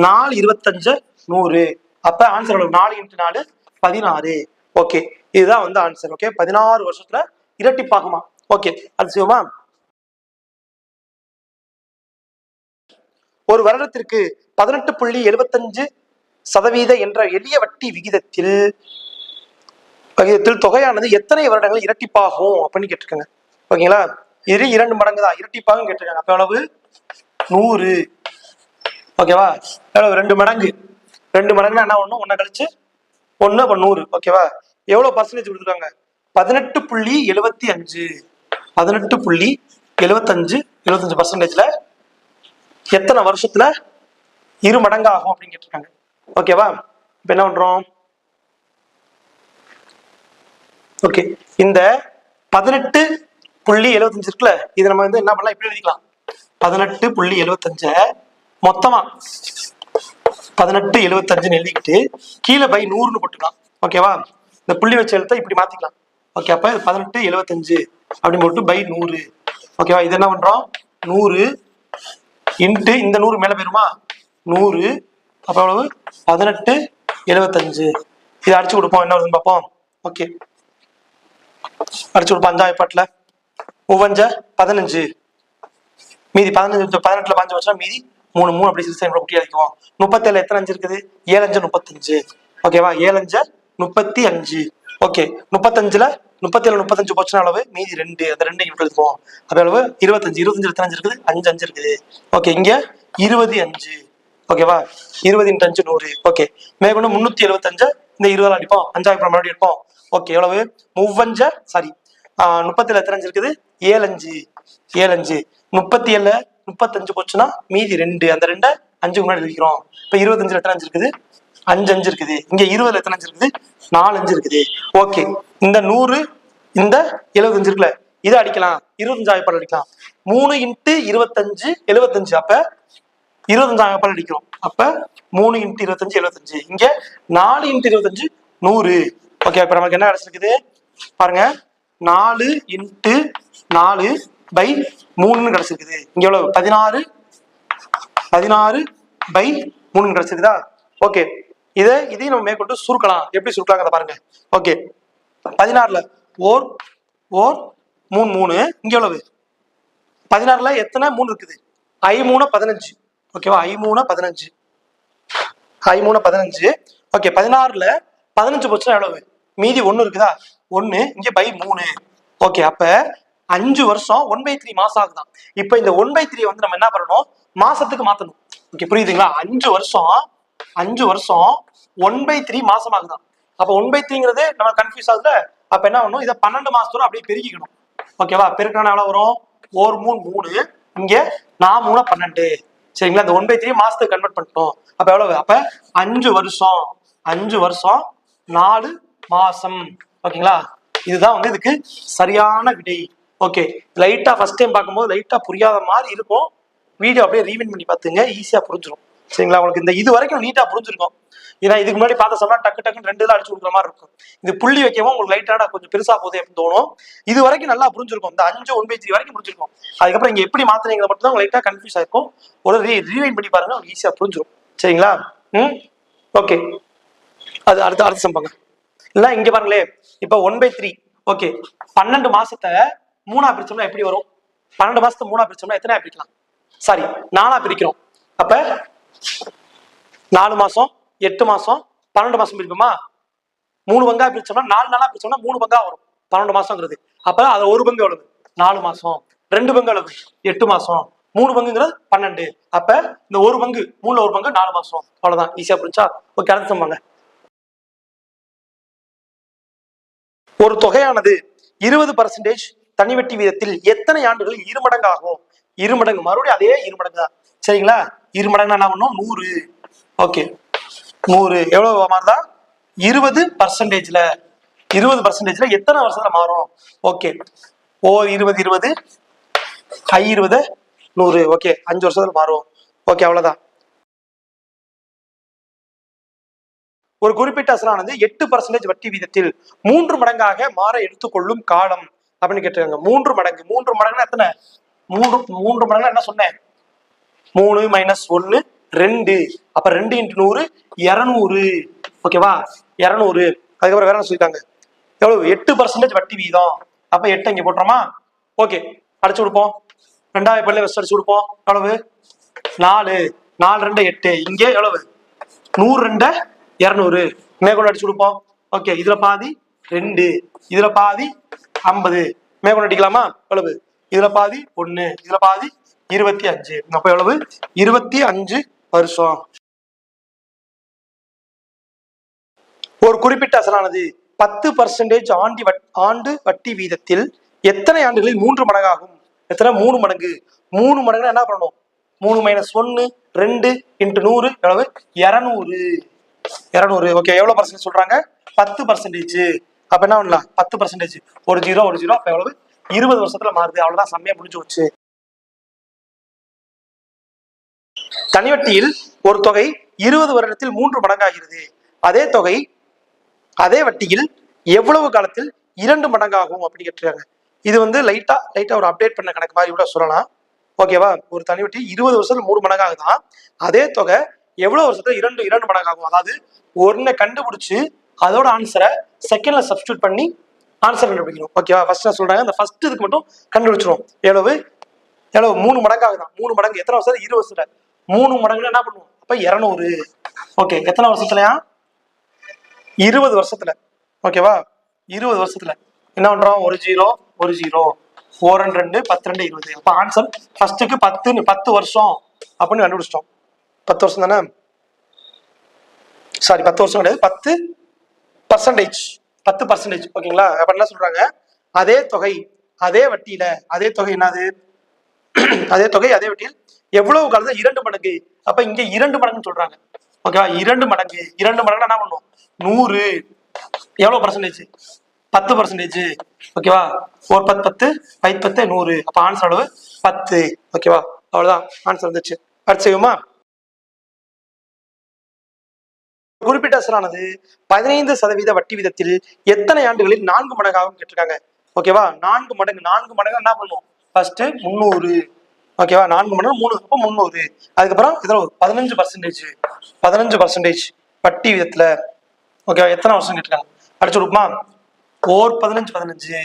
4 25 100. அப்ப ஆன்சர் எவ்வளவு? 4 × 4 16. ஓகே, இதுதான் வந்து ஆன்சர். ஓகே, 16 வருஷத்துல இரட்டிப்பாகுமா? ஓகே, அது செய்வோமா. ஒரு வருடத்திற்கு 18.75% என்ற எளிய வட்டி விகிதத்தில் தொகையானது எத்தனை வருடங்கள் இரட்டிப்பாகும் அப்படின்னு கேட்டிருக்காங்க. ஓகேங்களா? இது 2 மடங்கு தான் இரட்டிப்பாகும் கேட்டிருக்காங்க. அப்ப எவ்வளவு? 100. ஓகேவா? எவ்வளவு? 2 மடங்கு. 2 மடங்குனா என்ன ஒண்ணு? 1 கழிச்சு 1 அப்ப 100. ஓகேவா? எவ்வளவு பர்சன்டேஜ் கொடுத்துருக்காங்க? 18.75. 18.75 75 75%ல எத்தனை வருஷத்துல இரு மடங்கு ஆகும் அப்படின்னு கேட்டிருக்காங்க. ஓகேவா? இப்ப என்ன பண்றோம்? ஓகே, இந்த 18.75 இருக்குல்ல, இது நம்ம என்ன பண்ணலாம், இப்படி எழுதிக்கலாம். 18.75 மொத்தமா 18.75 எழுதிக்கிட்டு கீழே பை 100ன்னு போட்டுக்கலாம். ஓகேவா? இந்த புள்ளி வச்ச எழுத்தை இப்படி மாத்திக்கலாம். ஓகே, அப்ப 18.75 அப்படின்னு போட்டு பை 100. ஓகேவா? இது என்ன பண்றோம்? 100 இன்ட்டு இந்த 100 மேல போயிருமா, 100. அப்ப எவ்வளவு? 18.75. இதை அடிச்சு கொடுப்போம், என்ன வருதுன்னு பார்ப்போம். ஓகே, அடிச்சு கொடுப்போம். 5 பாட்டுல 15 மீதி 15, 18ல 5 வச்சா மீதி 3 3 அப்படி சிறுசை குட்டி அடிக்குவோம். 37 எத்தனை 5 இருக்குது? 7 5 35. ஓகேவா? 7 5 35. ஓகே, 35ல 37 35 போச்சுன்னா அளவு மீதி 2, அந்த 2 இங்க எழுதுவோம். அப்ப அளவு 25. 25 எத்தனை 5 இருக்குது? 5 5 இருக்குது. ஓகே, இங்க 25. ஓகேவா? 20 × 5 100. ஓகே, மேற்கொண்டு 375 இந்த 20 அடிப்போம். 5 மறுபடியும் எடுப்போம். ஓகே, எவ்வளவு? 37 எத்தனை 5 இருக்குது? 7 5 7 5. 37 35 போச்சுன்னா மீதி 2, அந்த 2 5 முன்னாடி எழுதிக்கிறோம். இப்ப 25 எத்தனை 5 இருக்குது? 5 5 இருக்குது. இங்க 20 எத்தனை 5 இருக்குது? 4 5 இருக்குது. ஓகே, இந்த 100 இந்த 75 இருக்குல்ல, இதை அடிக்கலாம். 25 ஆயப்பாடு அடிக்கலாம். 3 × 25 75. அப்ப 25 ஆயப்பாடு அடிக்கிறோம். அப்ப 3 × 25 75. இங்க 4 × 25 100. ஓகே, இப்ப நமக்கு என்ன கிடைச்சிருக்குது பாருங்க. 4 × 4 பை 3 கிடைச்சிருக்குது. இங்க எவ்வளவு? 16 பை 3 கிடைச்சிருக்குதா? ஓகே, இதையும் நம்ம மேற்கொண்டு சுருக்கலாம். எப்படி சுருக்கலாங்கிறத பாருங்க. ஓகே, 16ல ஓர் 3 3. இங்க எவ்வளவு? 16ல எத்தனை 3 இருக்குது? I 3 15. ஓகேவா? I 3 15. ஓகே, 16ல 15 போச்சுன்னா எவ்வளவு? மீதி 1 இருக்குதா? 1. இங்க பை 3. ஓகே, அப்ப 5 வருஷம் 1/3 மாசம் ஆகுதான். இப்ப இந்த 1/3 வந்து நம்ம என்ன பண்ணணும்? மாசத்துக்கு மாத்தணும். ஓகே, புரியுதுங்களா? 5 வருஷம் 1/3 மாசம் ஆகுதான். அப்ப 1/3ங்கிறது நம்ம கன்ஃபியூஸ் ஆகுதுல. அப்ப என்ன பண்ணணும்? இதை 12 மாசத்தோட அப்படியே பெருக்கிக்கணும். ஓகேவா? பெருக்கினா எவ்வளவு வரும்? 1 3 3. இங்க 4 3 12. சரிங்களா? இந்த 1/3 மாசத்துக்கு கன்வெர்ட் பண்ணிட்டோம். அப்ப எவ்வளவு? அப்ப 5 வருஷம் 4 மாசம். ஓகேங்களா? இதுதான் வந்து இதுக்கு சரியான விடை. ஓகே, லைட்டா ஃபர்ஸ்ட் டைம் பார்க்கும்போது லைட்டா புரியாத மாதிரி இருக்கும். வீடியோ அப்படியே ரீவைண்ட் பண்ணி பார்த்துங்க, ஈஸியா புரிஞ்சிடும். சரிங்களா? உங்களுக்கு இந்த இது வரைக்கும் நீட்டா புரிஞ்சிருக்கும். ஏன்னா இதுக்கு முன்னாடி பார்த்த சொன்னா டக்கு டக்குன்னு 2 இதில் அடிச்சு கொடுக்குற மாதிரி இருக்கும். இது புள்ளி வைக்கவும் உங்களுக்கு லைட்டான கொஞ்சம் பெருசா போகுது அப்படின்னு தோணும். இது வரைக்கும் நல்லா புரிஞ்சிருக்கும். இந்த 5 1/3 வரைக்கும் புரிஞ்சிருக்கும். அதுக்கப்புறம் இங்க எப்படி மாத்தினீங்க மட்டும் தான் லைட்டா கன்ஃபியூஸ் ஆயிருக்கும். ஒரு ரீவைண்ட் பண்ணி பாருங்க, உங்களுக்கு ஈஸியா புரிஞ்சிடும். சரிங்களா? ஓகே, அது அடுத்த சம்பாங்க. இல்ல இங்க பாருங்களே, இப்ப 1/3. ஓகே, 12 மாசத்தை 3ஆ பிரிச்சோம்னா எப்படி வரும்? 12 மாசத்தை 3ஆ பிரிச்சோம்னா எத்தனை பிரிக்கலாம்? சாரி, 4ஆ பிரிக்கிறோம். அப்ப 4 மாசம் 8 மாசம் 12 மாசம் பிரிப்போமா? 3 பங்கா பிரிச்சோம்னா 4 நாளா பிரிச்சோம்னா 3 பங்கா வரும் 12 மாசம்ங்கிறது. அப்ப அது ஒரு பங்கு எவ்வளவு? 4 மாசம். 2 பங்கு எவ்வளவு? 8 மாசம். 3 பங்குங்கிறது 12. அப்ப இந்த ஒரு பங்கு 3ல ஒரு பங்கு 4 மாசம். அவ்வளவுதான். ஈஸியா புரிஞ்சா? ஓகே, அடுத்து சம்பாங்க. ஒரு தொகையானது 20% தனி வட்டி வீதத்தில் எத்தனை ஆண்டுகளில் இருமடங்கு ஆகும்? இருமடங்கு, மறுபடியும் அதே இருமடங்கு தான். சரிங்களா? இருமடங்கு என்ன பண்ணும்? 100. ஓகே, 100 எவ்வளவு மாறுதா? 20%ல எத்தனை வருஷத்துல மாறும்? Okay, O 20 20 I 20 100. ஓகே, 5 வருஷத்துல மாறும். ஓகே, அவ்வளவுதான். ஒரு குறிப்பிட்ட அசலானது 8% வட்டி வீதத்தில் 3 மடங்காக மாற எடுத்துக்கொள்ளும் காலம் அப்படின்னு கேட்டிருக்காங்க. 3 மடங்குன்னா எத்தனை? 3 மடங்குனா என்ன சொன்னேன்? 3 - 1 2. அப்ப 2 × 100 200. ஓகேவா? 200. அதுக்கப்புறம் வேற என்ன சொல்லிட்டாங்க? எவ்வளவு? 8% வட்டி வீதம். அப்ப 8 இங்க போட்டுறோமா? ஓகே, அடிச்சு கொடுப்போம். 2வது பள்ளியை வச்சு அடிச்சு கொடுப்போம். எவ்வளவு? 4 4 2 8. இங்கே எவ்வளவு? 100 2 200. மேற்கொண்டு அடிச்சு கொடுப்போம். ஓகே, இதுல பாதி 2, இதுல பாதி 50. மேற்கொண்டு அடிக்கலாமா? எவ்வளவு? இதுல பாதி 1, இதுல பாதி 25. அப்ப எவ்வளவு? 25 வருஷம். ஒரு குறிப்பிட்ட அசலானது 10% ஆண்டு வட்டி வீதத்தில் எத்தனை ஆண்டுகளில் 3 மடங்காகும்? எத்தனை 3 மடங்கு. 3 மடங்குனா என்ன பண்ணணும்? 3 மைனஸ் 1 2 இன்ட்டு 100 எவ்வளவு? 200. 200. ஓகே, எவ்வளவு பர்சன்டேஜ் சொல்றாங்க? 10%. அப்ப என்ன பண்ணலாம்? 10%. ஒரு ஜீரோ ஒரு ஜீரோ, அப்ப எவ்வளவு? 20 வருஷத்துல மாறுது. அவ்வளவுதான், செம்மையா முடிஞ்சு வச்சு. தனிவட்டியில் ஒரு தொகை 20 வருடத்தில் 3 மடங்காகிறது. அதே தொகை அதே வட்டியில் எவ்வளவு காலத்தில் 2 மடங்காகும் அப்படின்னு கேட்டிருக்காங்க. இது வந்து லைட்டா ஒரு அப்டேட் பண்ண கணக்கு மாதிரி கூட சொல்லலாம். ஓகேவா? ஒரு தனிவட்டி 20 வருஷத்துல 3 மடங்காகுதான். அதே தொகை எவ்வளவு வருஷத்துல 2 மடங்காகும். அதாவது ஒன்னை கண்டுபிடிச்சு அதோட ஆன்சரை செகண்ட்ல சப்ஸ்டியூட் பண்ணி ஆன்சர் கண்டுபிடிக்கணும். ஓகேவா? ஃபர்ஸ்ட் நான் சொல்றாங்க, அந்த ஃபர்ஸ்ட் இதுக்கு மட்டும் கண்டுபிடிச்சிரும். எவ்வளவு 3 மடங்காகுதான். 3 மடங்கு எத்தனை வருஷத்துல? 20 வருஷத்துல. 3 மடங்குல என்ன பண்ணுவோம்? அப்ப 200. ஓகே, எத்தனை வருஷத்துலயா? 20 வருஷத்துல. ஓகேவா? 20 வருஷத்துல என்ன பண்றோம்? ஒரு ஜீரோ ஒரு ஜீரோ, 4 2 10 2 20. அப்ப ஆன்சர் ஃபர்ஸ்ட்டுக்கு 10 வருஷம் அப்படின்னு கண்டுபிடிச்சிட்டோம். 10 வருஷம் தானே? சாரி, 10 வருஷம் கிடையாது, 10%. 10%. ஓகேங்களா? அப்ப என்ன சொல்றாங்க? அதே தொகை அதே வட்டியில, அதே தொகை என்னது? அதே தொகை அதே வட்டியில் எவ்வளவு காலத்துல 2 மடங்கு. அப்ப இங்க 2 மடங்குன்னு சொல்றாங்க. ஓகேவா? 2 மடங்கு. 2 மடங்குனா என்ன பண்ணும்? 100. எவ்வளவு பர்சன்டேஜ்? 10%. ஓகேவா? 4 10 10 5 10 100. அப்ப ஆன்சர் அளவு 10. ஓகேவா? அவ்வளவுதான், ஆன்சர் வந்துச்சு. அடுத்து செய்வோமா? குறிப்பிட்ட அசலானது 15% வட்டி விதத்தில் எத்தனை ஆண்டுகளில் 4 மடங்காகும் கேட்டிருக்காங்க. ஓகேவா? 4 மடங்கு. 4 மடங்கு என்ன பண்ணுவோம்? ஃபர்ஸ்ட் 300. ஓகேவா? 4 மடங்கு 3, அப்ப 300. அதுக்கப்புறம் இதுல 15%. 15% வட்டி விதத்துல. ஓகேவா? எத்தனை வருஷம் கேட்டிருக்காங்க? அடிச்சு கொடுக்குமா? 4 15 15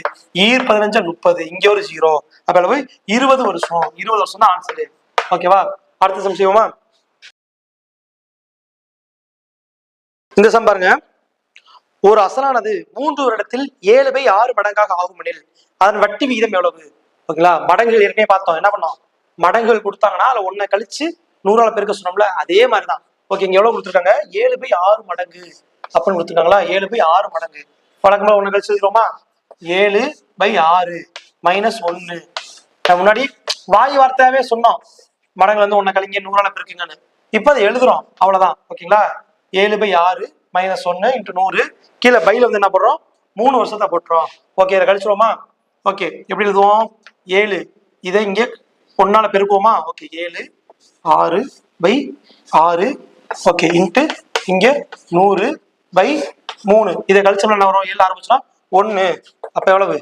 ஈர் 15 30. இங்க ஒரு ஜீரோ. அப்ப அளவு 20 வருஷம். 20 வருஷம் தான் ஆன்சரு. ஓகேவா? அடுத்த சம் செய்வோமா? இந்த சம் பாருங்க. ஒரு அசலானது 3 வருடத்தில் 7/6 மடங்காக ஆகும் எனில் அதன் வட்டி விகிதம் எவ்வளவு? ஓகேங்களா? மடங்குகள் ஏற்கனவே பார்த்தோம். என்ன பண்ணோம்? மடங்குகள் கொடுத்தாங்கன்னா அதுல 1 கழிச்சு 100ஆல பெருக்க சொன்னோம்ல, அதே மாதிரிதான். ஓகே, இங்க எவ்வளவு கொடுத்துருக்காங்க? 7/6 மடங்கு அப்படின்னு கொடுத்துருக்காங்களா? 7/6 மடங்கு. வழக்கமா 1 கழிச்சு எழுதுறோமா? 7/6 மைனஸ் 1. முன்னாடி வாய் வார்த்தையாவே சொன்னோம், மடங்கு வந்து 1 கழிங்க 100ஆல பெருக்குங்கன்னு. இப்ப அதை எழுதுறோம், அவ்வளவுதான். ஓகேங்களா? 7/6 மைனஸ் 1 இன்ட்டு 100. கீழே பையில வந்து என்ன போடுறோம்? 3 வருஷத்தை போட்டுறோம். ஓகே, இதை கழிச்சிருவோமா? ஓகே, எப்படி எழுதுவோம்? 7 இதை இங்க 1ஆல பெருக்குவோமா? ஓகே, 7/6 ஓகே இன்ட்டு இங்க 100/3. இதை கழிச்சோம்னா என்ன வரும்? 7 ஆரம்பிச்சோம்னா 1. அப்ப எவ்வளவு?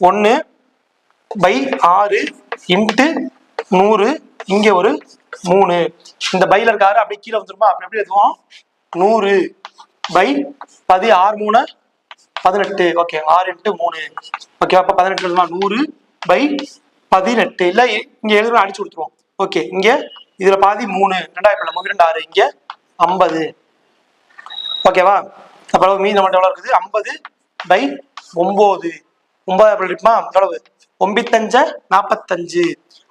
1/6 இன்ட்டு 100. இங்க ஒரு 3. இந்த பையில இருக்க 6 அப்படியே கீழே வந்துருமா? அப்படி எப்படி எழுதுவோம்? 100/10 6 3 18. Okay, 6 into 3. ஓகே, அப்ப 18 எழுதுமா? 100/18. இல்ல இங்க எழுதுறோம், அடிச்சு கொடுத்துருவோம். ஓகே, இங்க இதுல பாதி 3 2 3 2 6 இங்க 50. ஓகேவா? அப்ப மீதி நம்மகிட்ட எவ்வளவு இருக்குது? 50/9. 9 இருக்குமா? எவ்வளவு? 9 45.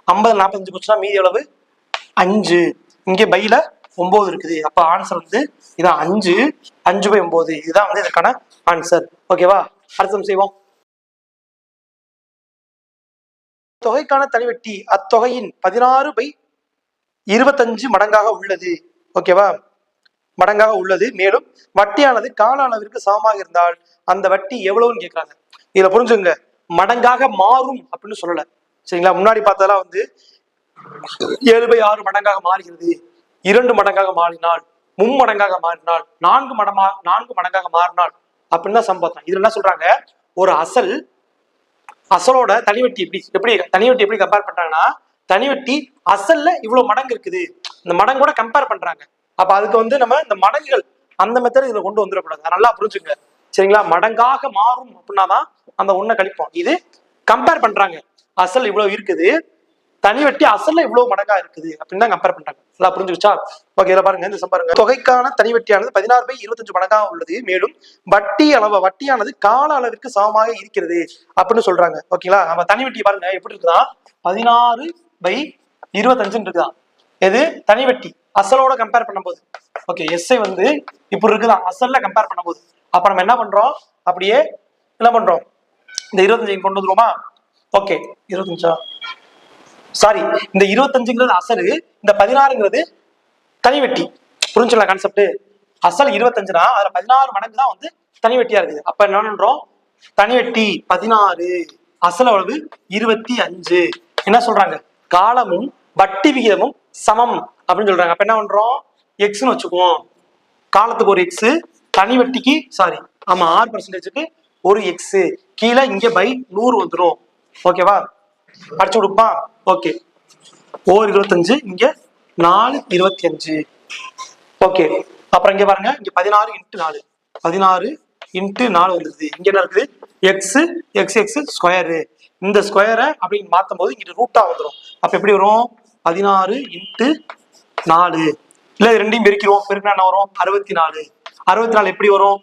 50 45 போச்சுன்னா மீதி எவ்வளவு? 5. இங்க பையில 9 இருக்குது. அப்ப ஆன்சர் வந்து இதான் 5. 5/9. இதுதான் வந்து இதற்கான ஆன்சர். ஓகேவா? அடுத்த செய்வோம். தொகைக்கான தனிவட்டி அத்தொகையின் 16/25 மடங்காக உள்ளது. ஓகேவா? மடங்காக உள்ளது. மேலும் வட்டியானது கால அளவிற்கு சமமாக இருந்தால் அந்த வட்டி எவ்வளவுன்னு கேட்கறாங்க. இதுல புரிஞ்சுங்க, மடங்காக மாறும் அப்படின்னு சொல்லல. சரிங்களா? முன்னாடி பார்த்ததெல்லாம் வந்து 7/6 மடங்காக மாறுகிறது, 2 மடங்காக மாறினால், மும்மடங்காக மாறினால், 4 மடங்காக மாறினால் அப்படின்னு தான் சம்பந்தம். இதுல என்ன சொல்றாங்க? ஒரு அசலோட தனிவட்டி எப்படி தனிவட்டி எப்படி கம்பேர் பண்றாங்கன்னா, தனிவட்டி அசல்ல இவ்வளவு மடங்கு இருக்குது, இந்த மடங்கோட கம்பேர் பண்றாங்க. அப்ப அதுக்கு வந்து நம்ம இந்த மடங்குகள் அந்த மெத்தட் இதுல கொண்டு வந்துடக்கூடாது. நல்லா புரிஞ்சுங்க. சரிங்களா? மடங்காக மாறும் அப்படின்னாதான் அந்த 1 கழிப்போம். இது கம்பேர் பண்றாங்க. அசல் இவ்வளவு இருக்குது, தனிவட்டி அசல்ல இவ்வளவு மடங்கா இருக்குது அப்படின்னு தான் கம்பேர் பண்றாங்க. நல்லா புரிஞ்சுக்கிச்சா? ஓகே, இதை பாருங்க. இந்த பாருங்க, தொகைக்கான தனிவட்டியானது 16/25 மடங்காக உள்ளது. மேலும் வட்டியானது கால அளவிற்கு சமமாக இருக்கிறது அப்படின்னு சொல்றாங்க. ஓகேங்களா? நம்ம தனிவட்டி பாருங்க எப்படி இருக்குதா? 16/25 இருக்குதான். எது? தனிவட்டி அசலோட கம்பேர் பண்ணும்போது. ஓகே, எஸ்ஐ வந்து இப்படி இருக்குதான் அசல்ல கம்பேர் பண்ணும்போது. அப்ப நம்ம என்ன பண்றோம்? அப்படியே என்ன பண்றோம்? இந்த 25 கொண்டு வந்துருவோமா? ஓகே 25 சாரி, இந்த 25ங்கிறது அசல், இந்த 16ங்கிறது தனி வெட்டி. புரிஞ்சுங்களா கான்செப்ட்? அசல் 25னா அதுல 16 மடங்கு தான் வந்து தனி வெட்டியா இருக்குது. அப்ப என்ன பண்றோம், தனி வெட்டி 16, அசல் அளவு 25. என்ன சொல்றாங்க, காலமும் வட்டி விகிதமும் சமம் அப்படின்னு சொல்றாங்க. அப்ப என்ன பண்றோம், எக்ஸ்னு வச்சுக்குவோம். காலத்துக்கு ஒரு எக்ஸ், தனி வட்டிக்கு சாரி ஆமா 6%க்கு ஒரு எக்ஸ், கீழே இங்க பை 100 வந்துடும். ஓகேவா, அடிச்சு கொடுப்பா. ஓகே, ஓர் 25, இங்க 4 25. ஓகே, அப்புறம் இங்க பாருங்க, இங்க 16 × 4, 16 × 4 வந்துருது. இங்க என்ன இருக்குது, எக்ஸ் எக்ஸ் எக்ஸ் ஸ்கொயரு. இந்த ஸ்கொயரை அப்படின்னு மாத்தும் போது இங்க ரூட்டா வந்துடும். அப்ப எப்படி வரும், 16 × 4, இல்ல ரெண்டையும் பெருக்கிறோம், பெருக்கினா என்ன வரும், 64. 64 எப்படி வரும்,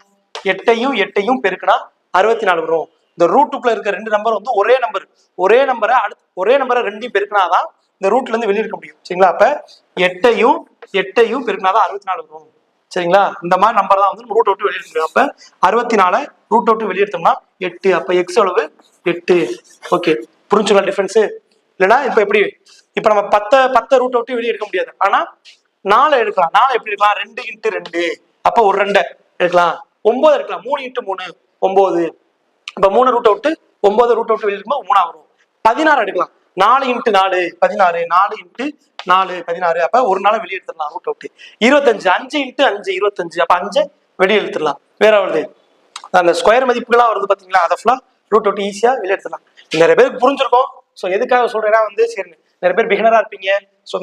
8ஐயும் பெருக்கினா 64 வரும். இந்த ரூட்டுக்குள்ள இருக்க ரெண்டு நம்பர் வந்து ஒரே நம்பரை ரெண்டையும் பெருக்கினாதான் இந்த ரூட்ல இருந்து வெளியே இருக்க முடியும். சரிங்களா, அப்ப 8ஐயும் பெருக்கினாதான் 64 வரும். சரிங்களா, இந்த மாதிரி நம்பர் தான் வந்து ரூட் விட்டு வெளியே எடுக்க முடியும். அப்ப 64 ரூட் விட்டு வெளியே எடுத்தோம்னா 8. அப்ப எக்ஸ் அளவு 8. ஓகே, புரிஞ்சுக்கலாம் டிஃபரன்ஸ்? இல்லைன்னா இப்ப எப்படி, இப்ப நம்ம 10 ரூட் விட்டு வெளியே எடுக்க முடியாது, ஆனா 4 எடுக்கலாம். 4 எப்படி எடுக்கலாம், 2 × 2, அப்ப ஒரு 2 எடுக்கலாம். 9 எடுக்கலாம், 3 × 3 9. இப்ப 3 ரூட்டை விட்டு 9 ரூட்டை விட்டு வெளியே இருக்கும்போது 3 வரும். 16 எடுக்கலாம், 4 × 4 16, 4 × 4 16. அப்ப ஒரு நாளை வெளியே எடுத்துடலாம் ரூட்டை விட்டு. 25 5 × 5 25, அப்ப 5 வெளியே எடுத்துடலாம். வேற வருது, அந்த ஸ்கொயர் மதிப்புகள்லாம் வருது பாத்தீங்களா, அதை ஃபுல்லா ரூட் விட்டு ஈஸியா வெளியே எடுத்துடலாம். நிறைய பேருக்கு புரிஞ்சிருக்கும். ஸோ எதுக்காக சொல்றேன்னா வந்து, சரி நிறைய பேர் பிகினரா இருப்பீங்க. ஸோ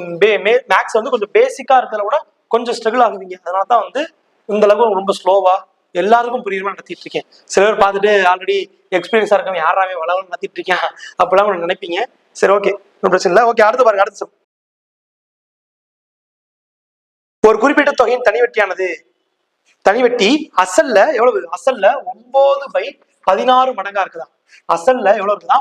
மேக்ஸ் வந்து கொஞ்சம் பேசிக்கா இருக்கிறத விட கொஞ்சம் ஸ்ட்ரகிள் ஆகுவீங்க. அதனால தான் வந்து இந்த அளவுக்கு ரொம்ப ஸ்லோவா எல்லாருக்கும் புரியுற மாதிரி நடத்திட்டு இருக்கேன். சில பேர் பார்த்துட்டு ஆல்ரெடி எக்ஸ்பீரியன்ஸா இருக்கவங்க யாராவே வளவன்னு நடத்திட்டு இருக்கேன் அப்பெல்லாம் நினைப்பீங்க. சரி ஓகே, பிரச்சனை இல்லை. ஓகே, அடுத்து பாருங்க. அடுத்து ஒரு குறிப்பிட்ட தொகையின் தனிவட்டி அசல்ல எவ்வளவு, அசல்ல 9/16 மடங்கா இருக்குதா. அசல்ல எவ்வளவு இருக்குதா,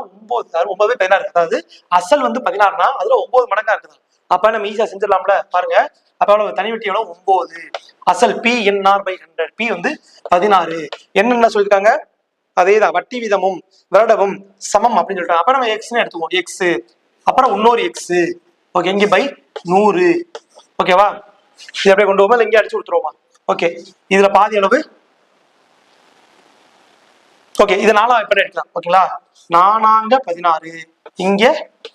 9/16. அதாவது அசல் வந்து 16னா அதுல 9 மடங்கா இருக்குதா. அப்ப நம்ம ஈஸியா செஞ்சிடலாம்ல. பாருங்க, அப்ப எவ்வளவு, தனிவட்டி எவ்வளவு, 9. அசல் P/100, P வந்து 16. என்ன சொல்லியிருக்காங்க, அதேதான், வட்டி வீதமும் வருடமும் சமம் அப்படின்னு சொல்லிட்டாங்க. அப்ப நம்ம எக்ஸ்னு எடுத்துக்குவோம், எக்ஸ், அப்புறம் இன்னொரு எக்ஸ். ஓகே, இங்க பை 100. ஓகேவா, இது அப்படியே கொண்டு போமா, இல்லை இங்கே அடிச்சு கொடுத்துருவோமா. ஓகே, இதுல பாதி அளவு. ஓகே, இது 4 எப்படி எடுக்கலாம். ஓகேங்களா, 4 16, இங்க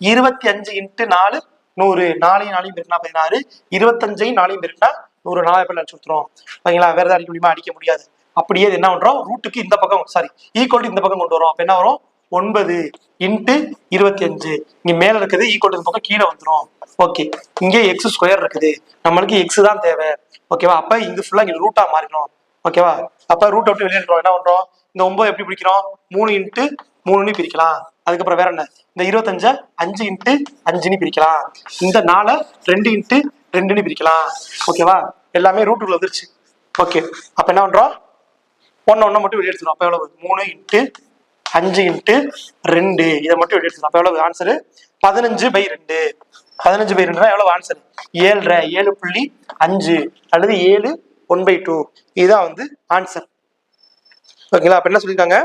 25 × 4 100. 4 பெருக்கினா 16, 25 4 பெருக்கினா 100. 4 எப்படி அடிச்சு கொடுத்துரும். ஓகேங்களா, வேற ஏதாவது அடிக்க முடியுமா, அடிக்க முடியாது. அப்படியே என்ன பண்றோம், ரூட்டுக்கு இந்த பக்கம் சாரி ஈக்குவல் இந்த பக்கம் கொண்டு வரோம். அப்ப என்ன வரும், 9 × 25. இங்க மேல இருக்குது ஈக்குவல் இந்த பக்கம் கீழே வந்துடும். ஓகே, இங்க எக்ஸ் ஸ்கொயர் இருக்குது, நம்மளுக்கு எக்ஸ் தான் தேவை. ஓகேவா, அப்ப இங்க ஃபுல்லா இங்க ரூட்டா மாறிடும். ஓகேவா, அப்ப ரூட் விட்டு வெளியேறோம். என்ன பண்றோம், இந்த 9 எப்படி பிரிக்கிறோம், 3 × 3 பிரிக்கலாம். அதுக்கப்புறம் வேற என்ன, இந்த 25 5 × 5 பிரிக்கலாம். இந்த 4 2 × 2 பிரிக்கலாம். ஓகேவா, எல்லாமே ரூட்டுக்குள்ள வந்துருச்சு. ஓகே, அப்ப என்ன பண்றோம், ஒன்னு மட்டும் வெளியே எடுத்துரும். அப்ப எவ்வளவு, 3 × 5 × 2, இதை மட்டும் வெளியே எடுத்துரும். அப்ப எவ்வளவு ஆன்சரு, 15/2. 15/2 எவ்வளவு ஆன்சர், 7.5, 7.5 அல்லது 7 1/2. இதுதான் வந்து ஆன்சர். ஓகேங்களா, அப்ப என்ன சொல்லியிருக்காங்க,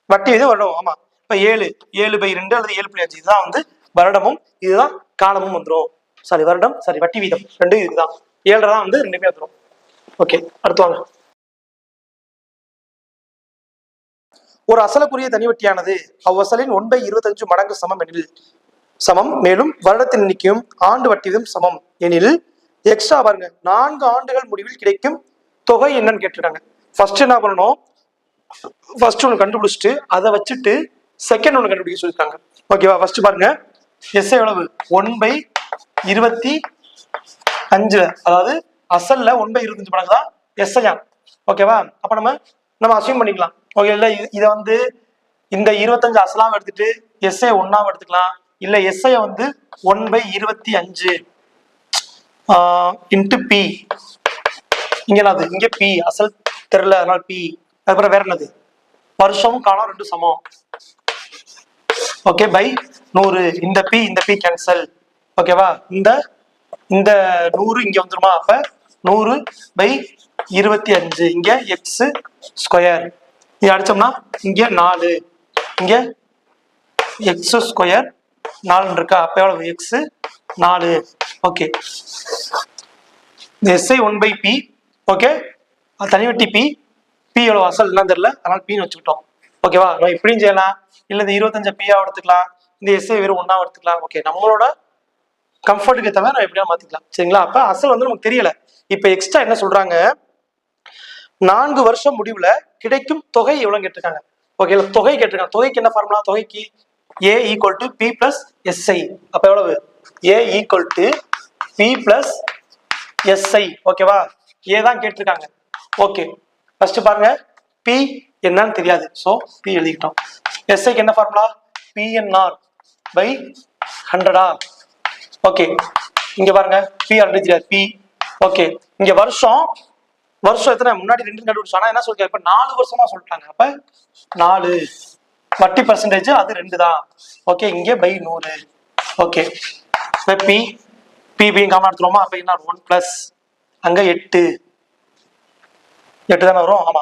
வட்டி இது வருடம். ஆமா, இப்ப 7/2 அல்லது 7.5 இதுதான் வந்து வருடமும், இதுதான் காலமும் வந்துடும். சாரி வருடம், சாரி வட்டி வீதம் ரெண்டும் இதுதான். 7.5 தான் வந்து ரெண்டுமே வந்துடும். ஓகே, அடுத்து வாங்க. ஒரு அசலுக்குரிய தனிவட்டியானது அவ்வசலின் 1/25 மடங்கு சமம், மேலும் வருடத்தின் எண்ணிக்கையும் ஆண்டு வட்டியும் சமம் எனில் எக்ஸ்ட்ரா பாருங்க 4 ஆண்டுகள் முடிவில் கிடைக்கும் தொகை என்னன்னு கேட்டிருக்காங்க. ஃபர்ஸ்ட் என்ன பண்ணணும், ஃபர்ஸ்ட் ஒன்று கண்டுபிடிச்சிட்டு அதை வச்சுட்டு செகண்ட் ஒன்று கண்டுபிடிக்க சொல்லியிருக்காங்க. ஓகேவா, ஃபர்ஸ்ட் பாருங்க, எஸ் எவ்வளவு, 1/25, அதாவது அசல்ல 1/25 மடங்கு தான் எஸ்ஐயா. ஓகேவா, அப்ப நம்ம அசியூம் பண்ணிக்கலாம். ஓகே, இல்ல இதை வந்து இந்த 25 அசலாவும் எடுத்துட்டு எஸ்ஐ ஒன்னாவும் எடுத்துக்கலாம். இல்ல எஸ்ஐ வந்து 1/25 × P. இங்க P அசல் தெரியல, அதனால P. அதுக்கப்புறம் வேற என்னது, வருஷம் காலம் ரெண்டும் சமம். Okay, by 100. இந்த P கேன்சல். ஓகேவா, இந்த 100 இங்க வந்துருமா. அப்ப 100/25, இங்க எக்ஸ் ஸ்கொயர். இது அடிச்சோம்னா இங்க 4, இங்க எக்ஸ் ஸ்கொயர் 4 இருக்கா, அப்ப எவ்வளவு எக்ஸ் 4. ஓகே, இந்த எஸ்ஐ 1/p. ஓகே, அது தனி வெட்டி பி. பி எவ்வளவு அசல் என்ன தெரியல, அதனால பின்னு வச்சுக்கிட்டோம். ஓகேவா, நம்ம இப்படியும் செய்யலாம், இல்ல இந்த 25 பியா எடுத்துக்கலாம், இந்த எஸ்ஐ வெறும் 1 எடுத்துக்கலாம். ஓகே, நம்மளோட கம்ஃபர்ட்டுக்கு தவிர நம்ம எப்படியா மாத்திக்கலாம். சரிங்களா, அப்ப அசல் வந்து நமக்கு தெரியல. இப்ப எக்ஸ்ட்ரா என்ன சொல்றாங்க, 4 வருஷம் முடிவுல கிடைக்கும் தொகை எவ்வளவு கேட்டிருக்காங்க. ஓகே, தொகை கேட்டிருக்காங்க. தொகைக்கு என்ன ஃபார்முலா, தொகைக்கு a equal to P plus SI. அப்ப எவ்வளவு, a equal to P plus SI. ஓகேவா, ஏ தான் கேட்டிருக்காங்க. ஓகே, ஃபர்ஸ்ட் பாருங்க, பி என்னன்னு தெரியாது, சோ பி எழுதிக்கிட்டோம். எஸ்ஐக்கு என்ன ஃபார்முலா, பிஎன்ஆர் பை 100. ஓகே, இங்க பாருங்க, பி ஆல்ரெடி தெரியாது, பி. ஓகே, இங்க வருஷம் எத்தனை, முன்னாடி 2 கண்டுபிடிச்சோம். ஆனா என்ன சொல்றாங்க, இப்ப 4 வருஷமா சொல்லிட்டாங்க. அப்ப 4 வட்டி பர்சன்டேஜ் அது 2 தான். ஓகே, இங்க by 100. Okay, B B common எடுத்துருவோமா, அப்ப என்ன 1 பிளஸ் அங்க 8 தானே வரும். ஆமா,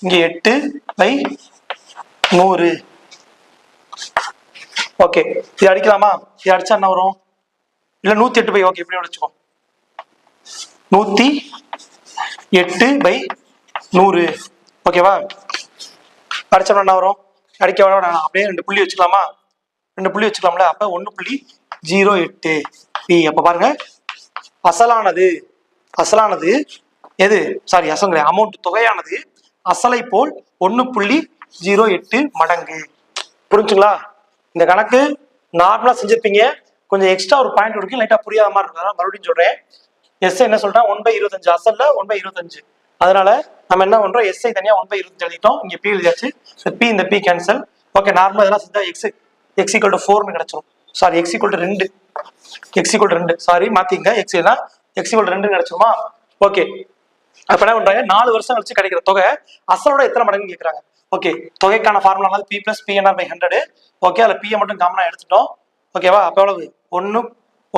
இங்க 8 பை 100. ஓகே, இது அடிக்கலாமா, இது அடிச்சா என்ன வரும், இல்ல 108 பை, ஓகே இப்படி அடிச்சுக்கோ, 108 பை 100. ஓகேவா, அடிச்சோம்னா என்ன வரும், அடிக்க வேணாம், அப்படியே 2 புள்ளி வச்சுக்கலாமா, 2 புள்ளி வச்சுக்கலாம்ல. அப்ப 1.08 பி. அப்ப பாருங்க, அசலானது எது, சாரி அசல் அமௌண்ட், தொகையானது அசலை போல் 1.08 மடங்கு. புரிஞ்சுங்களா, இந்த கணக்கு நார்மலா செஞ்சிருப்பீங்க, கொஞ்சம் எக்ஸ்ட்ரா ஒரு பாயிண்ட் இருக்கு, லைட்டா புரியாத மாதிரி இருக்கு, அதனால மறுபடியும் சொல்றேன். எஸ் என்ன சொல்றேன், 1/25 அசல்ல 1/25. அதனால நம்ம என்ன பண்றோம், எஸ்ஐ தனியா 1/25 எழுதிட்டோம், இங்க பி எழுதியாச்சு. பி இந்த பி கேன்சல். ஓகே, நார்மலா இதெல்லாம் செஞ்சா எக்ஸ் ஈக்குவல் டு 4 கிடைச்சிடும். Sorry, x equal to 2. Sorry மாத்திங்க, எக்ஸ் ஈக்குவல் டு 2 கிடைச்சிருமா. ஓகே, அப்ப என்ன பண்றாங்க, 4 வருஷம் கழிச்சு கிடைக்கிற தொகை அசலோட எத்தனை மடங்கு கேட்கறாங்க. ஓகே, தொகைக்கான formula P plus PNR by 100. Okay, அதுல பியை மட்டும் காமனா எடுத்துட்டோம். ஓகேவா, அப்ப எவ்வளவு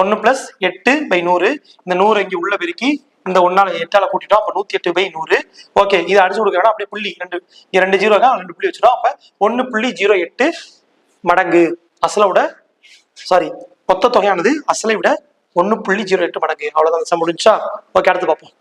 1 பிளஸ் 8 பை 100. இந்த 100 இங்க உள்ள பெருக்கி இந்த 8ஆல கூட்டிட்டோம், அப்ப 108 பை 100. ஓகே, இதை அடிச்சு கொடுக்க வேணா, அப்படியே புள்ளி 2 0 2 புள்ளி வச்சிடும். அப்ப 1.08 மடங்கு அசலை விட, சாரி மொத்த தொகையானது அசலை விட 1.08 மடங்கு. அவ்வளவுதான் முடிஞ்சா. ஓகே, அடுத்து பார்ப்போம்.